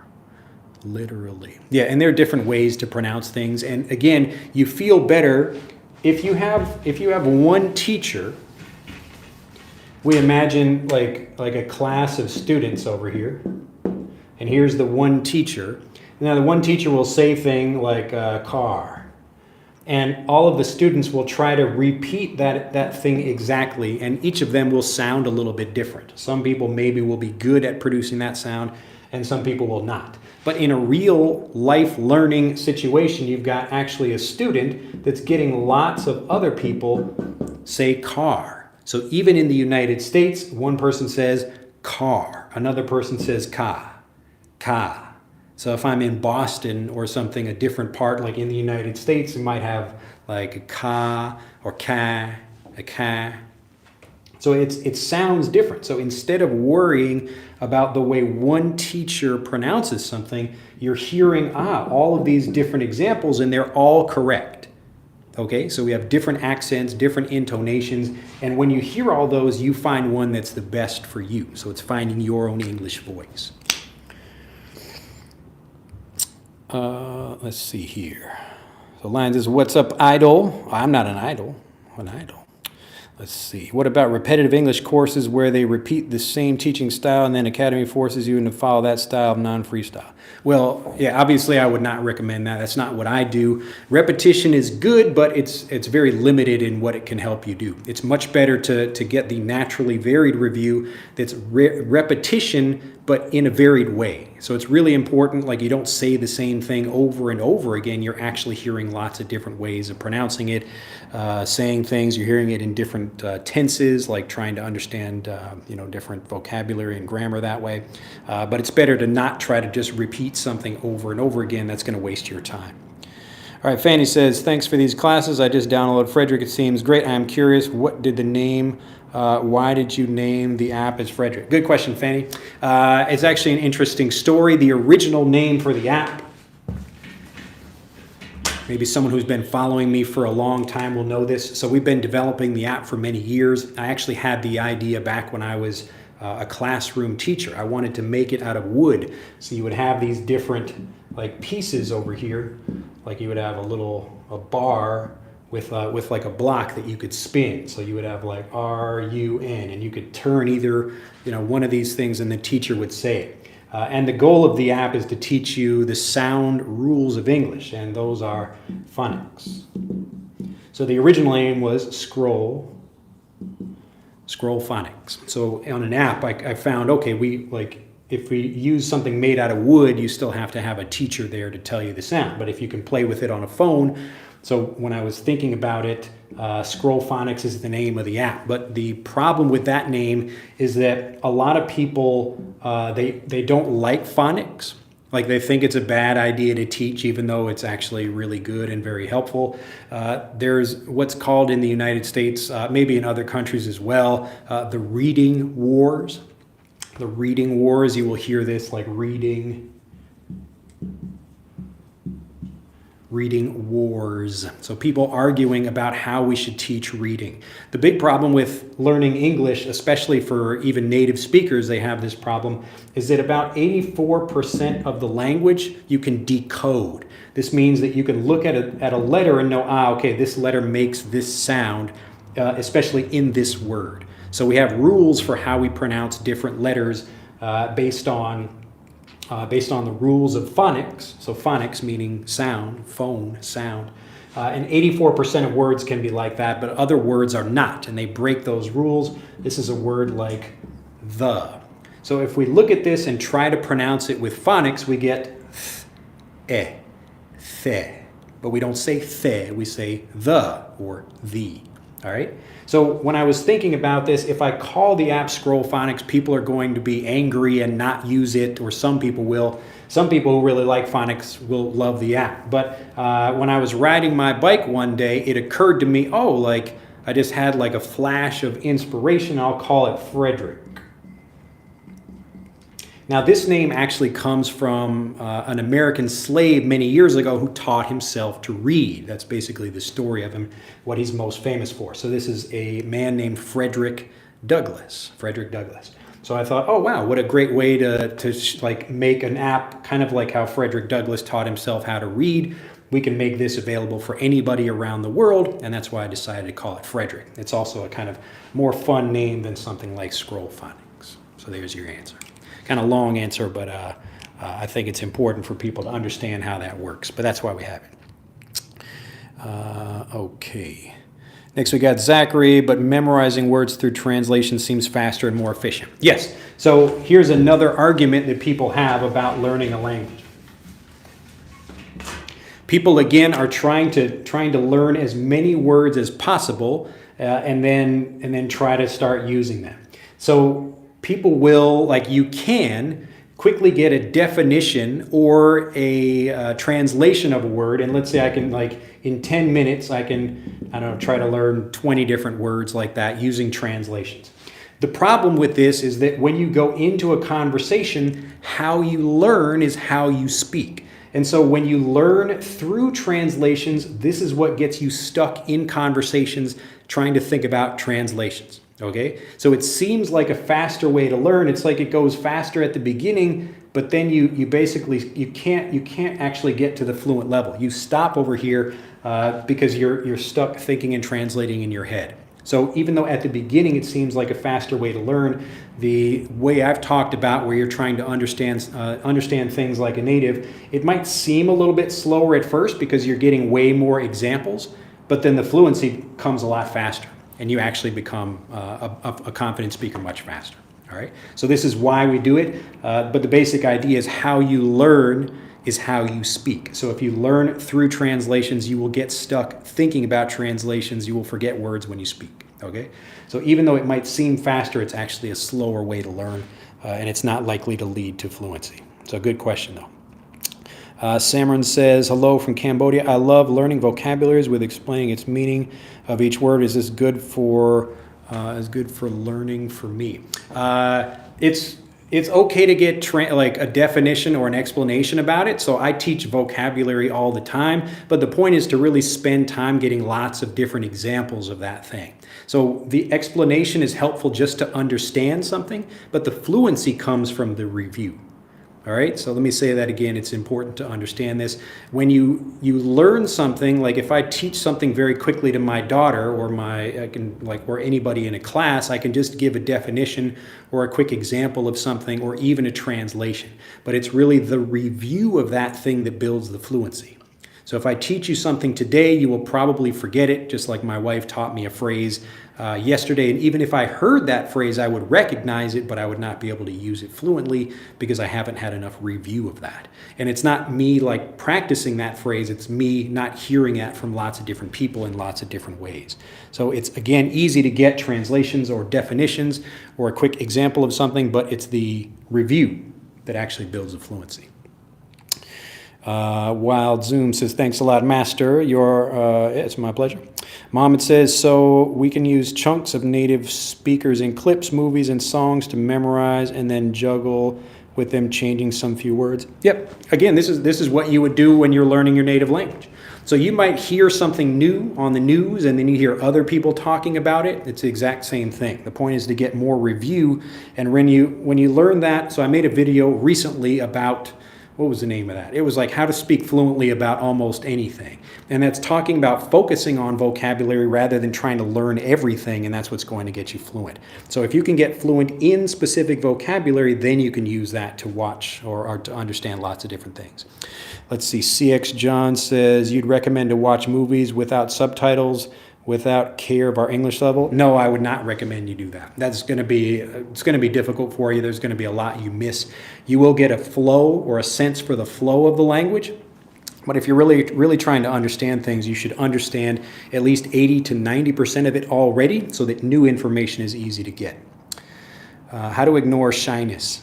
Literally. Yeah, and there are different ways to pronounce things. And again, you feel better if you have one teacher. We imagine like a class of students over here. And here's the one teacher. Now the one teacher will say thing like car. And all of the students will try to repeat that thing exactly, and each of them will sound a little bit different. Some people maybe will be good at producing that sound, and some people will not. But in a real life learning situation, you've got actually a student that's getting lots of other people say car. So even in the United States, one person says car, another person says ka. So if I'm in Boston or something, a different part, like in the United States, it might have like a ka or ka, a ka. So it sounds different. So instead of worrying about the way one teacher pronounces something, you're hearing all of these different examples, and they're all correct. Okay, so we have different accents, different intonations, and when you hear all those, you find one that's the best for you. So it's finding your own English voice. Let's see here. So Lions says, what's up, idol? I'm not an idol. I'm an idol. Let's see. What about repetitive English courses where they repeat the same teaching style and then Academy forces you to follow that style of non-freestyle? Well, yeah, obviously I would not recommend that. That's not what I do. Repetition is good, but it's very limited in what it can help you do. It's much better to get the naturally varied review that's repetition, but in a varied way. So it's really important, like you don't say the same thing over and over again. You're actually hearing lots of different ways of pronouncing it, saying things. You're hearing it in different tenses, like trying to understand different vocabulary and grammar that way. But it's better to not try to just repeat something over and over again. That's going to waste your time. All right, Fanny says, thanks for these classes. I just downloaded Frederick. It seems great. I am curious, what did the name, why did you name the app as Frederick? Good question, Fanny. It's actually an interesting story. The original name for the app, maybe someone who's been following me for a long time will know this. So we've been developing the app for many years. I actually had the idea back when I was a classroom teacher. I wanted to make it out of wood. So you would have these different like pieces over here. Like you would have a bar with like a block that you could spin. So you would have like R-U-N, and you could turn either one of these things and the teacher would say it. And the goal of the app is to teach you the sound rules of English, and those are phonics. So the original name was Scroll Phonics. So on an app, I found, okay, we like if we use something made out of wood, you still have to have a teacher there to tell you the sound. But if you can play with it on a phone, so when I was thinking about it, Scroll Phonics is the name of the app. But the problem with that name is that a lot of people, they don't like phonics. Like they think it's a bad idea to teach, even though it's actually really good and very helpful. There's what's called in the United States, maybe in other countries as well, the reading wars. The reading wars, you will hear this like reading wars. So people arguing about how we should teach reading. The big problem with learning English, especially for even native speakers, they have this problem, is that about 84% of the language you can decode. This means that you can look at a letter and know, okay, this letter makes this sound, especially in this word. So we have rules for how we pronounce different letters based on the rules of phonics. So phonics meaning sound, phone, sound. And 84% of words can be like that, but other words are not, and they break those rules. This is a word like the. So if we look at this and try to pronounce it with phonics, we get th, the. But we don't say the, we say the or the. All right. So when I was thinking about this, if I call the app Scroll Phonics, people are going to be angry and not use it, or some people will. Some people who really like phonics will love the app. But when I was riding my bike one day, it occurred to me, I just had like a flash of inspiration. I'll call it Frederick. Now, this name actually comes from an American slave many years ago who taught himself to read. That's basically the story of him, what he's most famous for. So this is a man named Frederick Douglass. Frederick Douglass. So I thought, oh, wow, what a great way to make an app, kind of like how Frederick Douglass taught himself how to read. We can make this available for anybody around the world, and that's why I decided to call it Frederick. It's also a kind of more fun name than something like Scroll Phonics. So there's your answer. Kind of long answer, but I think it's important for people to understand how that works. But that's why we have it. Okay. Next we got Zachary, but memorizing words through translation seems faster and more efficient. Yes. So here's another argument that people have about learning a language. People again are trying to learn as many words as possible, and then try to start using them. So people will, you can quickly get a definition or a translation of a word. And let's say I can, in 10 minutes, I can, try to learn 20 different words like that using translations. The problem with this is that when you go into a conversation, how you learn is how you speak. And so when you learn through translations, this is what gets you stuck in conversations trying to think about translations. Okay, so it seems like a faster way to learn. It's like it goes faster at the beginning, but then you can't actually get to the fluent level. You stop over here because you're stuck thinking and translating in your head. So even though at the beginning it seems like a faster way to learn, the way I've talked about where you're trying to understand things like a native, it might seem a little bit slower at first because you're getting way more examples, but then the fluency comes a lot faster. And you actually become a confident speaker much faster. All right. So this is why we do it. But the basic idea is how you learn is how you speak. So if you learn through translations, you will get stuck thinking about translations. You will forget words when you speak. Okay. So even though it might seem faster, it's actually a slower way to learn, and it's not likely to lead to fluency. So good question though. Samron says, hello from Cambodia. I love learning vocabularies with explaining its meaning of each word. Is this good for learning for me? It's okay to get a definition or an explanation about it. So I teach vocabulary all the time, but the point is to really spend time getting lots of different examples of that thing. So the explanation is helpful just to understand something, but the fluency comes from the review. All right, so let me say that again. It's important to understand this. When you learn something, like if I teach something very quickly to my daughter or anybody in a class, I can just give a definition or a quick example of something or even a translation. But it's really the review of that thing that builds the fluency. So if I teach you something today, you will probably forget it, just like my wife taught me a phrase yesterday. And even if I heard that phrase, I would recognize it, but I would not be able to use it fluently because I haven't had enough review of that. And it's not me like practicing that phrase, it's me not hearing that from lots of different people in lots of different ways. So it's, again, easy to get translations or definitions or a quick example of something, but it's the review that actually builds the fluency. Wild Zoom says, thanks a lot, Master. It's my pleasure. Mohammed says, so we can use chunks of native speakers in clips, movies, and songs to memorize and then juggle with them changing some few words. Yep. Again, this is what you would do when you're learning your native language. So you might hear something new on the news and then you hear other people talking about it. It's the exact same thing. The point is to get more review. And when you learn that, so I made a video recently about, what was the name of that? It was like how to speak fluently about almost anything. And that's talking about focusing on vocabulary rather than trying to learn everything, and that's what's going to get you fluent. So if you can get fluent in specific vocabulary, then you can use that to watch or to understand lots of different things. Let's see, CX John says, you'd recommend to watch movies without subtitles, without care of our English level? No, I would not recommend you do that. It's going to be difficult for you. There's going to be a lot you miss. You will get a flow or a sense for the flow of the language. But if you're really trying to understand things, you should understand at least 80 to 90% of it already so that new information is easy to get. How to ignore shyness?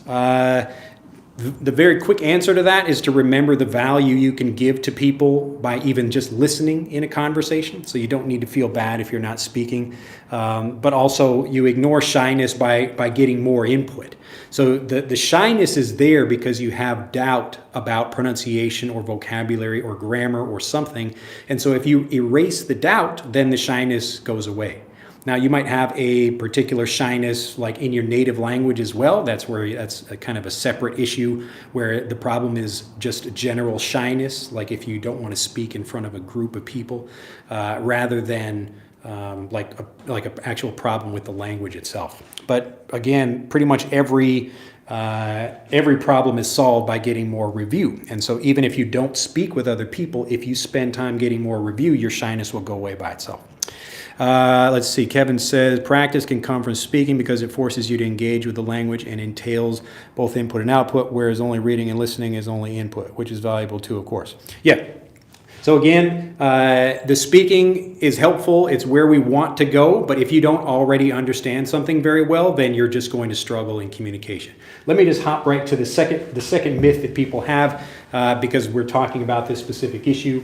The very quick answer to that is to remember the value you can give to people by even just listening in a conversation. So you don't need to feel bad if you're not speaking. But also you ignore shyness by getting more input. So the shyness is there because you have doubt about pronunciation or vocabulary or grammar or something. And so if you erase the doubt, then the shyness goes away. Now, you might have a particular shyness like in your native language as well. That's a kind of a separate issue where the problem is just general shyness, like if you don't want to speak in front of a group of people, rather than like an actual problem with the language itself. But again, pretty much every problem is solved by getting more review. And so even if you don't speak with other people, if you spend time getting more review, your shyness will go away by itself. Let's see, Kevin says, practice can come from speaking because it forces you to engage with the language and entails both input and output, whereas only reading and listening is only input, which is valuable too, of course. Yeah. So again, the speaking is helpful. It's where we want to go. But if you don't already understand something very well, then you're just going to struggle in communication. Let me just hop right to the second myth that people have because we're talking about this specific issue.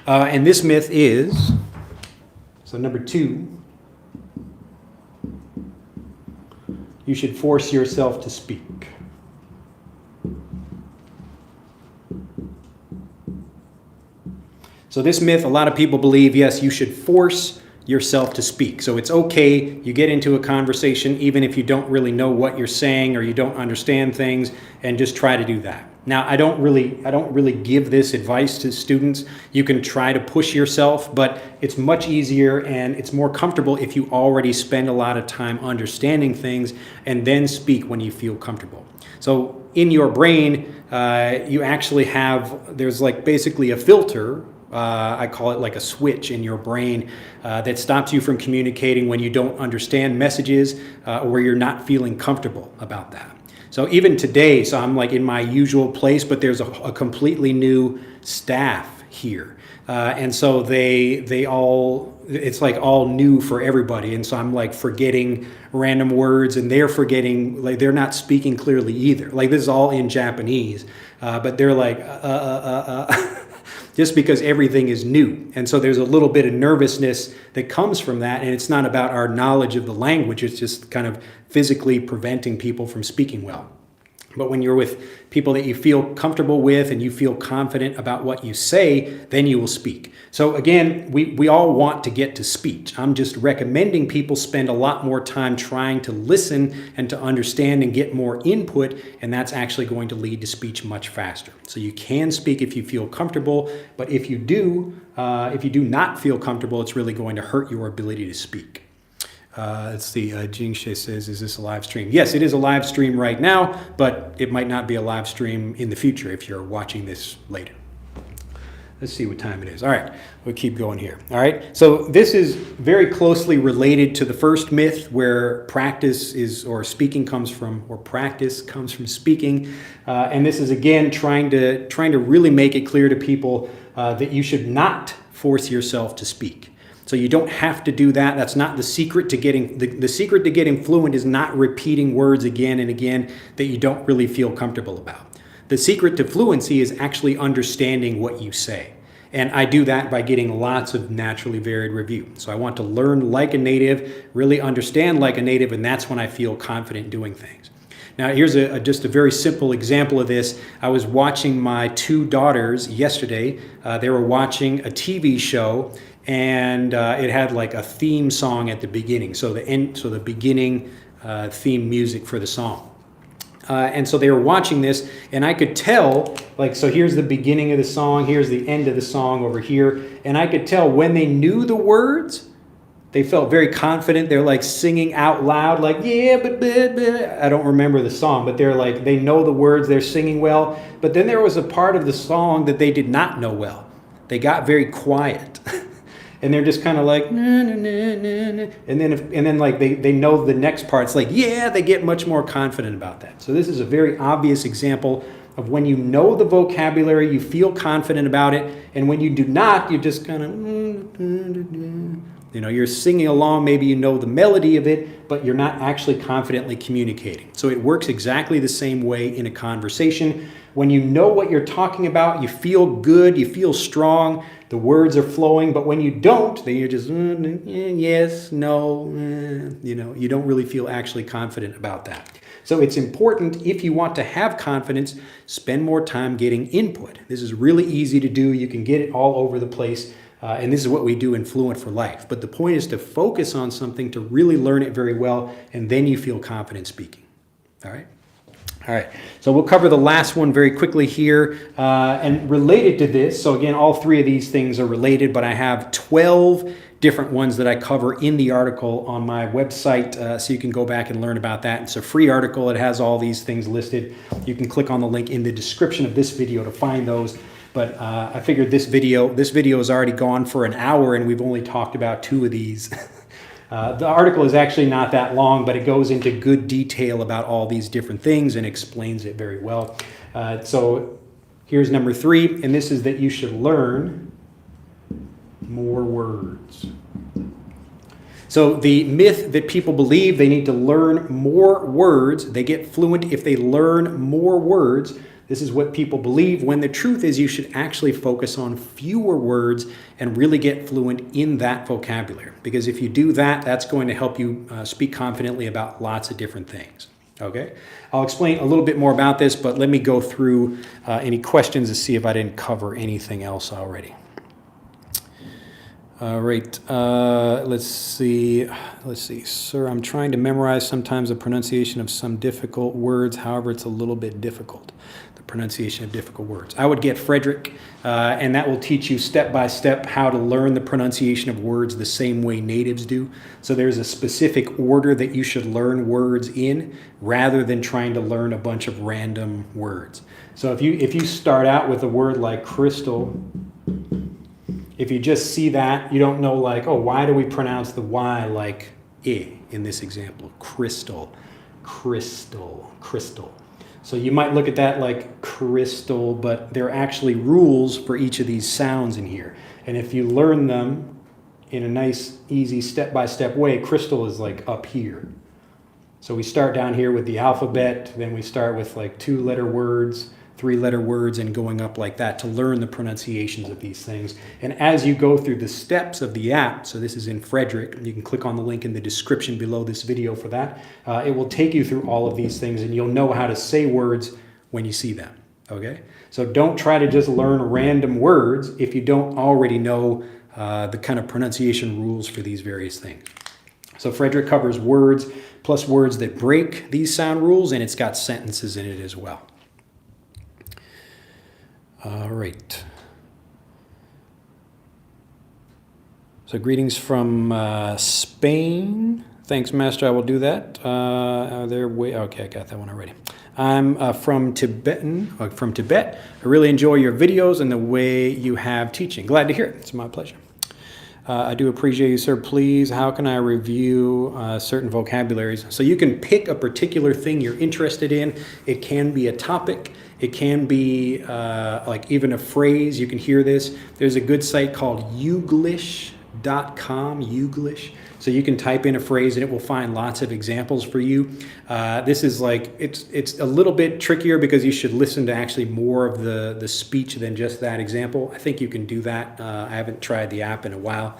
And this myth is, so number 2, you should force yourself to speak. So this myth, a lot of people believe, yes, you should force yourself to speak. So it's okay, you get into a conversation even if you don't really know what you're saying or you don't understand things, and just try to do that. Now, I don't really give this advice to students. You can try to push yourself, but it's much easier and it's more comfortable if you already spend a lot of time understanding things and then speak when you feel comfortable. So in your brain, you actually there's like basically a filter. I call it like a switch in your brain that stops you from communicating when you don't understand messages or where you're not feeling comfortable about that. So even today, so I'm like in my usual place, but there's a completely new staff here. And so it's like all new for everybody. And so I'm like forgetting random words and they're forgetting, like they're not speaking clearly either. Like this is all in Japanese, but they're like, just because everything is new. And so there's a little bit of nervousness that comes from that. And it's not about our knowledge of the language. It's just kind of physically preventing people from speaking well. But when you're with people that you feel comfortable with and you feel confident about what you say, then you will speak. So again, we all want to get to speech. I'm just recommending people spend a lot more time trying to listen and to understand and get more input, and that's actually going to lead to speech much faster. So you can speak if you feel comfortable, but if you do not feel comfortable, it's really going to hurt your ability to speak. Let's see, Jingshe says, is this a live stream? Yes, it is a live stream right now, but it might not be a live stream in the future if you're watching this later. Let's see what time it is. All right, we'll keep going here. All right, so this is very closely related to the first myth where practice is, or speaking comes from, or practice comes from speaking. And this is, again, trying to really make it clear to people that you should not force yourself to speak. So you don't have to do that. That's not the secret to getting, the secret to getting fluent is not repeating words again and again that you don't really feel comfortable about. The secret to fluency is actually understanding what you say. And I do that by getting lots of naturally varied review. So I want to learn like a native, really understand like a native, and that's when I feel confident doing things. Now here's just a very simple example of this. I was watching my two daughters yesterday. They were watching a TV show, and it had like a theme song at the beginning. So the beginning theme music for the song. And so they were watching this, and I could tell, like, so here's the beginning of the song, here's the end of the song over here, and I could tell when they knew the words, they felt very confident. They're like singing out loud, like, yeah, but, I don't remember the song, but they're like, they know the words, they're singing well. But then there was a part of the song that they did not know well. They got very quiet. And they're just kind of like, nah, nah, nah, nah, nah. And then like they know the next part. It's like, yeah, they get much more confident about that. So this is a very obvious example of when you know the vocabulary, you feel confident about it. And when you do not, you just kind of, you know, you're singing along, maybe you know the melody of it, but you're not actually confidently communicating. So it works exactly the same way in a conversation. When you know what you're talking about, you feel good, you feel strong, the words are flowing, but when you don't, then you're just, yes, no, you know, you don't really feel actually confident about that. So it's important, if you want to have confidence, spend more time getting input. This is really easy to do. You can get it all over the place. And this is what we do in Fluent for Life. But the point is to focus on something, to really learn it very well, and then you feel confident speaking. All right? All right, so we'll cover the last one very quickly here. And related to this, so again, all three of these things are related, but I have 12 different ones that I cover in the article on my website, so you can go back and learn about that. It's a free article. It has all these things listed. You can click on the link in the description of this video to find those. But I figured this video is already gone for an hour, and we've only talked about 2 of these. The article is actually not that long, but it goes into good detail about all these different things and explains it very well. So here's number 3, and this is that you should learn more words. So the myth that people believe they need to learn more words, they get fluent if they learn more words. This is what people believe, when the truth is you should actually focus on fewer words and really get fluent in that vocabulary. Because if you do that, that's going to help you speak confidently about lots of different things. Okay? I'll explain a little bit more about this, but let me go through any questions to see if I didn't cover anything else already. All right, let's see. Sir, I'm trying to memorize sometimes the pronunciation of some difficult words. However, it's a little bit difficult. Pronunciation of difficult words. I would get Frederick, and that will teach you step by step how to learn the pronunciation of words the same way natives do. So there's a specific order that you should learn words in, rather than trying to learn a bunch of random words. So if you start out with a word like crystal, if you just see that, you don't know, like, oh, why do we pronounce the Y like I in this example? Crystal, crystal, crystal. So you might look at that like crystal, but there are actually rules for each of these sounds in here. And if you learn them in a nice, easy, step-by-step way, crystal is like up here. So we start down here with the alphabet, then we start with like 2-letter words, 3-letter words, and going up like that to learn the pronunciations of these things. And as you go through the steps of the app, so this is in Frederick, you can click on the link in the description below this video for that. It will take you through all of these things, and you'll know how to say words when you see them, okay? So don't try to just learn random words if you don't already know the kind of pronunciation rules for these various things. So Frederick covers words plus words that break these sound rules, and it's got sentences in it as well. All right. So greetings from Spain. Thanks, Master. I will do that. Okay, I got that one already. I'm from Tibet. I really enjoy your videos and the way you have teaching. Glad to hear it. It's my pleasure. I do appreciate you, sir. Please, how can I review certain vocabularies? So you can pick a particular thing you're interested in. It can be a topic. It can be like even a phrase. You can hear this. There's a good site called Youglish.com, Youglish. So you can type in a phrase and it will find lots of examples for you. This is like, it's a little bit trickier because you should listen to actually more of the speech than just that example. I think you can do that. I haven't tried the app in a while.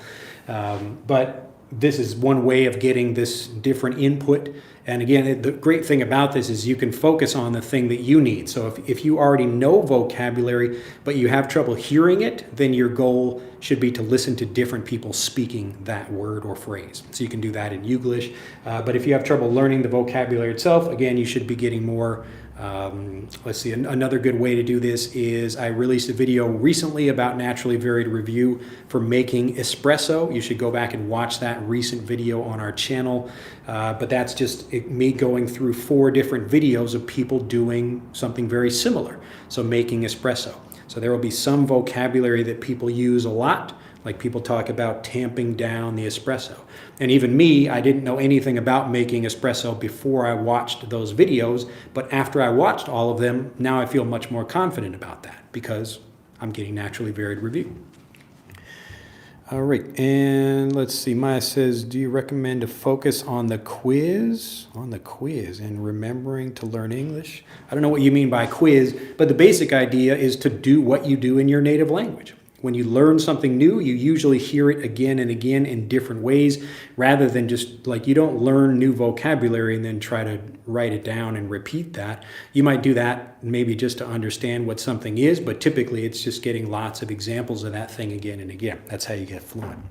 But this is one way of getting this different input. And again, the great thing about this is you can focus on the thing that you need. So if you already know vocabulary, but you have trouble hearing it, then your goal should be to listen to different people speaking that word or phrase. So you can do that in Youglish. But if you have trouble learning the vocabulary itself, again, you should be getting more. Let's see, another good way to do this is I released a video recently about naturally varied review for making espresso. You should go back and watch that recent video on our channel. But that's just me going through 4 different videos of people doing something very similar. So making espresso. So there will be some vocabulary that people use a lot, like people talk about tamping down the espresso. And even me, I didn't know anything about making espresso before I watched those videos, but after I watched all of them, now I feel much more confident about that because I'm getting naturally varied review. All right, and let's see, Maya says, do you recommend to focus on the quiz? On the quiz and remembering to learn English? I don't know what you mean by quiz, but the basic idea is to do what you do in your native language. When you learn something new, you usually hear it again and again in different ways, rather than just like you don't learn new vocabulary and then try to write it down and repeat that. You might do that maybe just to understand what something is, but typically it's just getting lots of examples of that thing again and again. That's how you get fluent.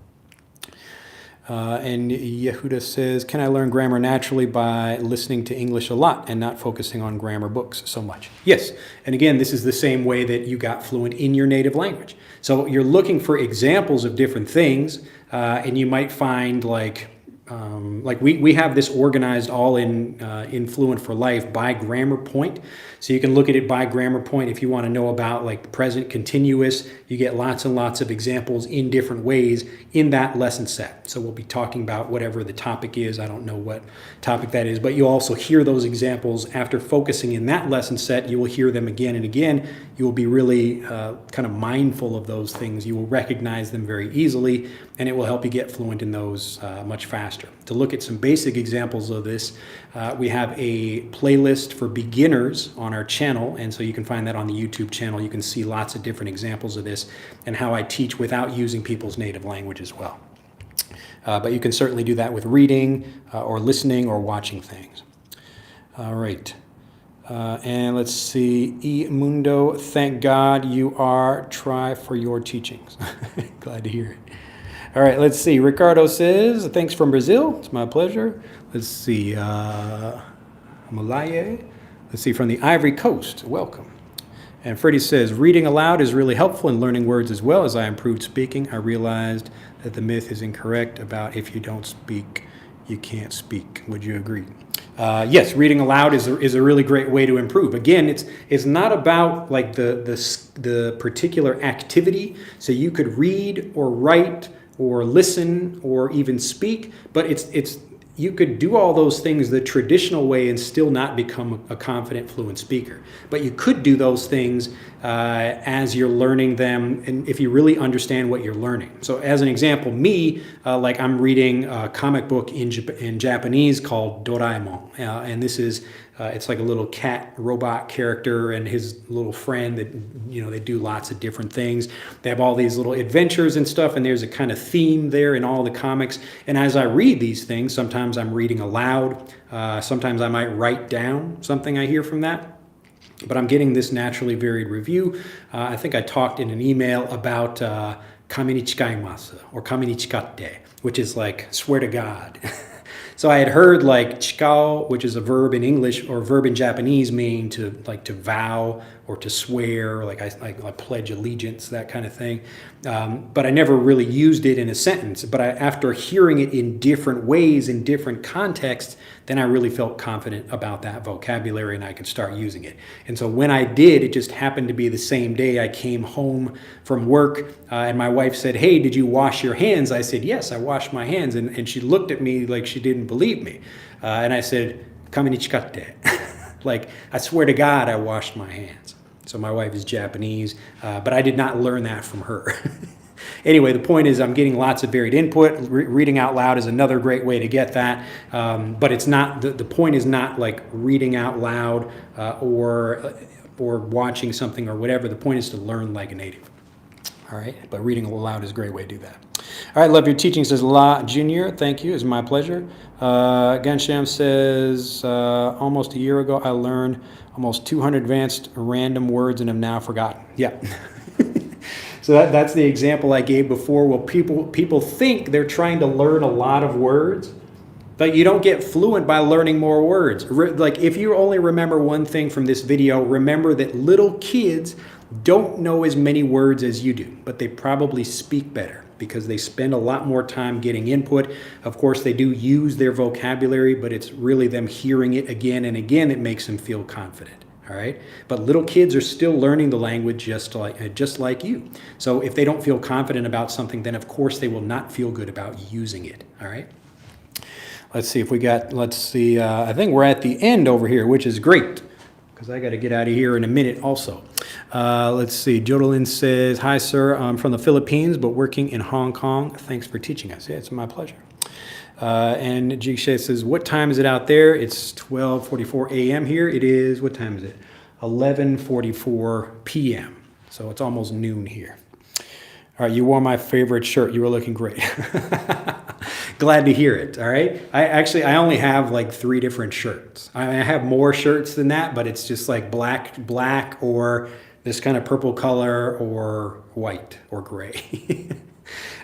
And Yehuda says, can I learn grammar naturally by listening to English a lot and not focusing on grammar books so much? Yes. And again, this is the same way that you got fluent in your native language. So you're looking for examples of different things, and you might find like we have this organized all in Fluent for Life by grammar point. So you can look at it by grammar point if you want to know about like present continuous. You get lots and lots of examples in different ways in that lesson set. So we'll be talking about whatever the topic is. I don't know what topic that is, but you'll also hear those examples after focusing in that lesson set. You will hear them again and again. You will be really kind of mindful of those things. You will recognize them very easily, and it will help you get fluent in those much faster. To look at some basic examples of this, we have a playlist for beginners on our channel, and so you can find that on the YouTube channel. You can see lots of different examples of this and how I teach without using people's native language as well. But you can certainly do that with reading or listening or watching things. All right. And let's see, E Mundo, thank God you are try for your teachings. Glad to hear it. All right, let's see. Ricardo says, thanks from Brazil. It's my pleasure. Let's see, Malaye. Let's see, from the Ivory Coast. Welcome. And Freddie says, reading aloud is really helpful in learning words as well. As I improved speaking, I realized that the myth is incorrect about if you don't speak, you can't speak. Would you agree? Yes, reading aloud is a really great way to improve. Again, it's not about like the particular activity. So you could read or write or listen or even speak, but it's you could do all those things the traditional way and still not become a confident, fluent speaker. But you could do those things as you're learning them, and if you really understand what you're learning. So as an example, me, like I'm reading a comic book in Japanese called Doraemon, and this is it's like a little cat robot character and his little friend that, you know, they do lots of different things. They have all these little adventures and stuff, and there's a kind of theme there in all the comics. And as I read these things, sometimes I'm reading aloud. Sometimes I might write down something I hear from that. But I'm getting this naturally varied review. I think I talked in an email about kami ni chikaimasu or kami ni chikatte, which is like swear to God. So I had heard like chikao, which is a verb in English or verb in Japanese, meaning to vow or to swear, like I pledge allegiance, that kind of thing. But I never really used it in a sentence. But after hearing it in different ways, in different contexts, then I really felt confident about that vocabulary and I could start using it. And so when I did, it just happened to be the same day I came home from work and my wife said, "Hey, did you wash your hands?" I said, "Yes, I washed my hands." And she looked at me like she didn't believe me. And I said, "Kaminichikatte." Like, I swear to God, I washed my hands. So my wife is Japanese, but I did not learn that from her. Anyway, the point is I'm getting lots of varied input. Reading out loud is another great way to get that. But it's not, the point is not like reading out loud or watching something or whatever. The point is to learn like a native. All right, but reading aloud is a great way to do that. All right, love your teaching, says La Junior. Thank you, it's my pleasure. Gansham says, almost a year ago, I learned almost 200 advanced random words and have now forgotten. Yeah. So that's the example I gave before. Well, people think they're trying to learn a lot of words, but you don't get fluent by learning more words. Like, if you only remember one thing from this video, remember that little kids don't know as many words as you do, but they probably speak better because they spend a lot more time getting input. Of course, they do use their vocabulary, but it's really them hearing it again and again that makes them feel confident. All right, but little kids are still learning the language just like you. So if they don't feel confident about something, then of course they will not feel good about using it. All right. Let's see if we got. I think we're at the end over here, which is great because I got to get out of here in a minute also. Let's see. Jodalyn says, "Hi, sir. I'm from the Philippines, but working in Hong Kong. Thanks for teaching us." Yeah, it's my pleasure. And Jigshe says, "What time is it out there?" It's 12:44 a.m. here. It is, what time is it? 11:44 p.m. So it's almost noon here. All right, you wore my favorite shirt. You were looking great. Glad to hear it, all right? I only have like 3 different shirts. I have more shirts than that, but it's just like black or this kind of purple color or white or gray.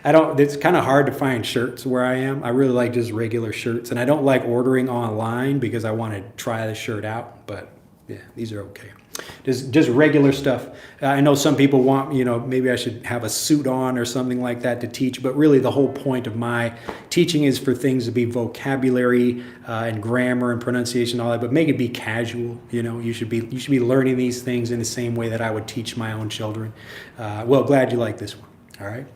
It's kind of hard to find shirts where I am. I really like just regular shirts, and I don't like ordering online because I want to try the shirt out, but yeah, these are okay. Just regular stuff. I know some people want, maybe I should have a suit on or something like that to teach, but really the whole point of my teaching is for things to be vocabulary and grammar and pronunciation and all that, but make it be casual. You should be learning these things in the same way that I would teach my own children. Well, glad you like this one. All right.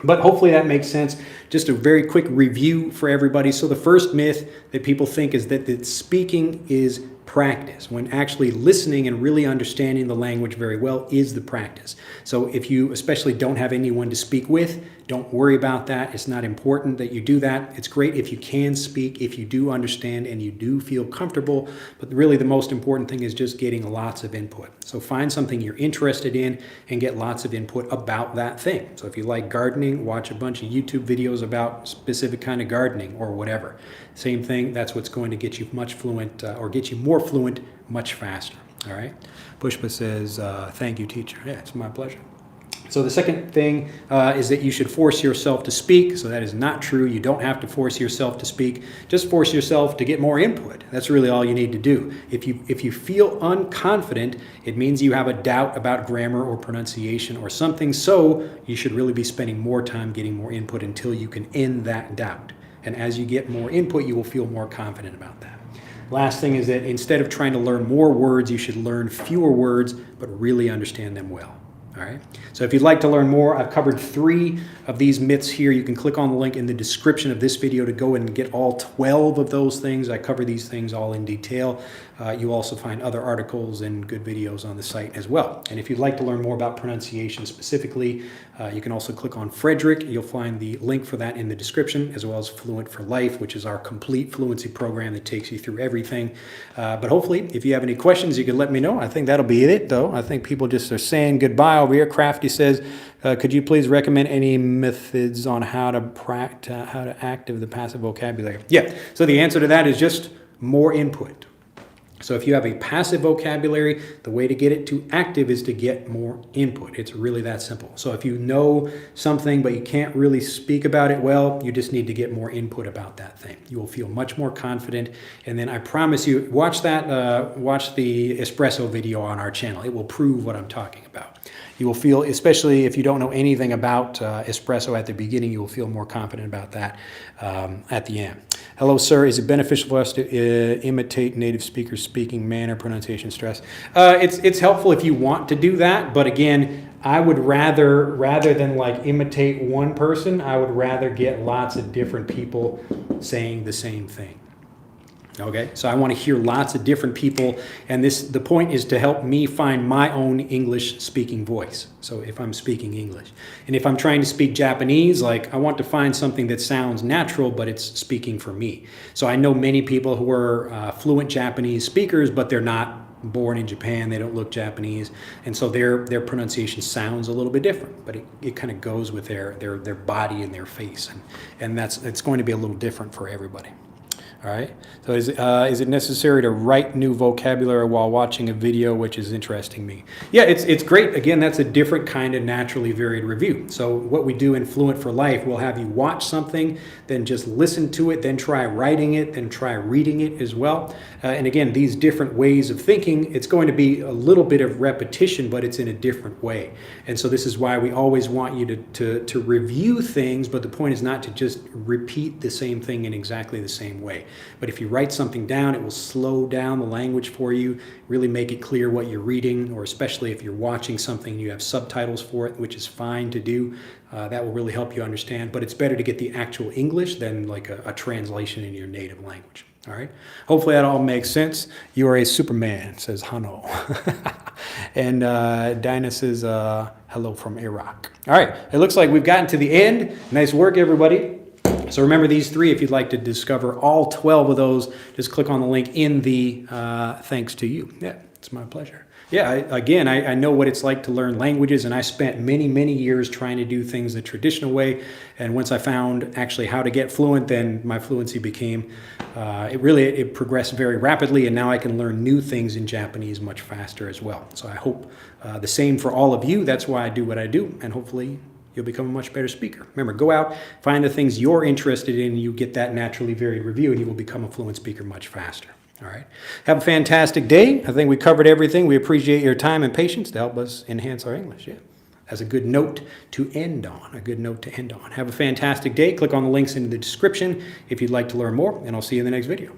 But hopefully that makes sense. Just a very quick review for everybody. So the first myth that people think is that speaking is practice, when actually listening and really understanding the language very well is the practice. So if you especially don't have anyone to speak with, don't worry about that. It's not important that you do that. It's great if you can speak, if you do understand and you do feel comfortable, but really the most important thing is just getting lots of input. So find something you're interested in and get lots of input about that thing. So if you like gardening, watch a bunch of YouTube videos about specific kind of gardening or whatever. Same thing, that's what's going to get you much fluent or get you more fluent much faster. All right. Pushpa says, "Thank you, teacher." Yeah, it's my pleasure. So the second thing is that you should force yourself to speak. So that is not true. You don't have to force yourself to speak. Just force yourself to get more input. That's really all you need to do. If you feel unconfident, it means you have a doubt about grammar or pronunciation or something. So you should really be spending more time getting more input until you can end that doubt. And as you get more input, you will feel more confident about that. Last thing is that instead of trying to learn more words, you should learn fewer words, but really understand them well. All right. So if you'd like to learn more, I've covered 3 of these myths here. You can click on the link in the description of this video to go and get all 12 of those things. I cover these things all in detail. You also find other articles and good videos on the site as well. And if you'd like to learn more about pronunciation specifically, you can also click on Frederick. You'll find the link for that in the description, as well as Fluent for Life, which is our complete fluency program that takes you through everything. But hopefully, if you have any questions, you can let me know. I think that'll be it, though. I think people just are saying goodbye over here. Crafty says, could you please recommend any methods on how to active the passive vocabulary? Yeah, so the answer to that is just more input. So if you have a passive vocabulary, the way to get it to active is to get more input. It's really that simple. So if you know something but you can't really speak about it well, you just need to get more input about that thing. You will feel much more confident. And then I promise you, watch the espresso video on our channel. It will prove what I'm talking about. You will feel, especially if you don't know anything about espresso at the beginning, you will feel more confident about that at the end. Hello, sir. Is it beneficial for us to imitate native speakers' speaking manner, pronunciation, stress? It's helpful if you want to do that, but again, I would rather than like imitate one person, I would rather get lots of different people saying the same thing. Okay, so I want to hear lots of different people, and the point is to help me find my own English speaking voice. So if I'm speaking English, and if I'm trying to speak Japanese, like I want to find something that sounds natural, but it's speaking for me. So I know many people who are fluent Japanese speakers, but they're not born in Japan, they don't look Japanese, and so their pronunciation sounds a little bit different, but it kind of goes with their body and their face, and it's going to be a little different for everybody. All right. So is it necessary to write new vocabulary while watching a video, which is interesting me? Yeah, it's great. Again, that's a different kind of naturally varied review. So what we do in Fluent for Life, we'll have you watch something, then just listen to it, then try writing it, then try reading it as well. And again, these different ways of thinking, it's going to be a little bit of repetition, but it's in a different way. And so this is why we always want you to review things, but the point is not to just repeat the same thing in exactly the same way. But if you write something down, it will slow down the language for you, really make it clear what you're reading, or especially if you're watching something, you have subtitles for it, which is fine to do. That will really help you understand. But it's better to get the actual English than like a translation in your native language. All right. Hopefully that all makes sense. You are a Superman, says Hano. And Dinah says, hello from Iraq. All right. It looks like we've gotten to the end. Nice work, everybody. So remember these three. If you'd like to discover all 12 of those, just click on the link in the thanks to you. Yeah, it's my pleasure. Yeah, I know what it's like to learn languages, and I spent many, many years trying to do things the traditional way. And once I found actually how to get fluent, then my fluency became, it progressed very rapidly, and now I can learn new things in Japanese much faster as well. So I hope the same for all of you. That's why I do what I do, and hopefully you'll become a much better speaker. Remember, go out, find the things you're interested in, you get that naturally varied review, and you will become a fluent speaker much faster. All right. Have a fantastic day. I think we covered everything. We appreciate your time and patience to help us enhance our English. Yeah. As a good note to end on. Have a fantastic day. Click on the links in the description if you'd like to learn more, and I'll see you in the next video.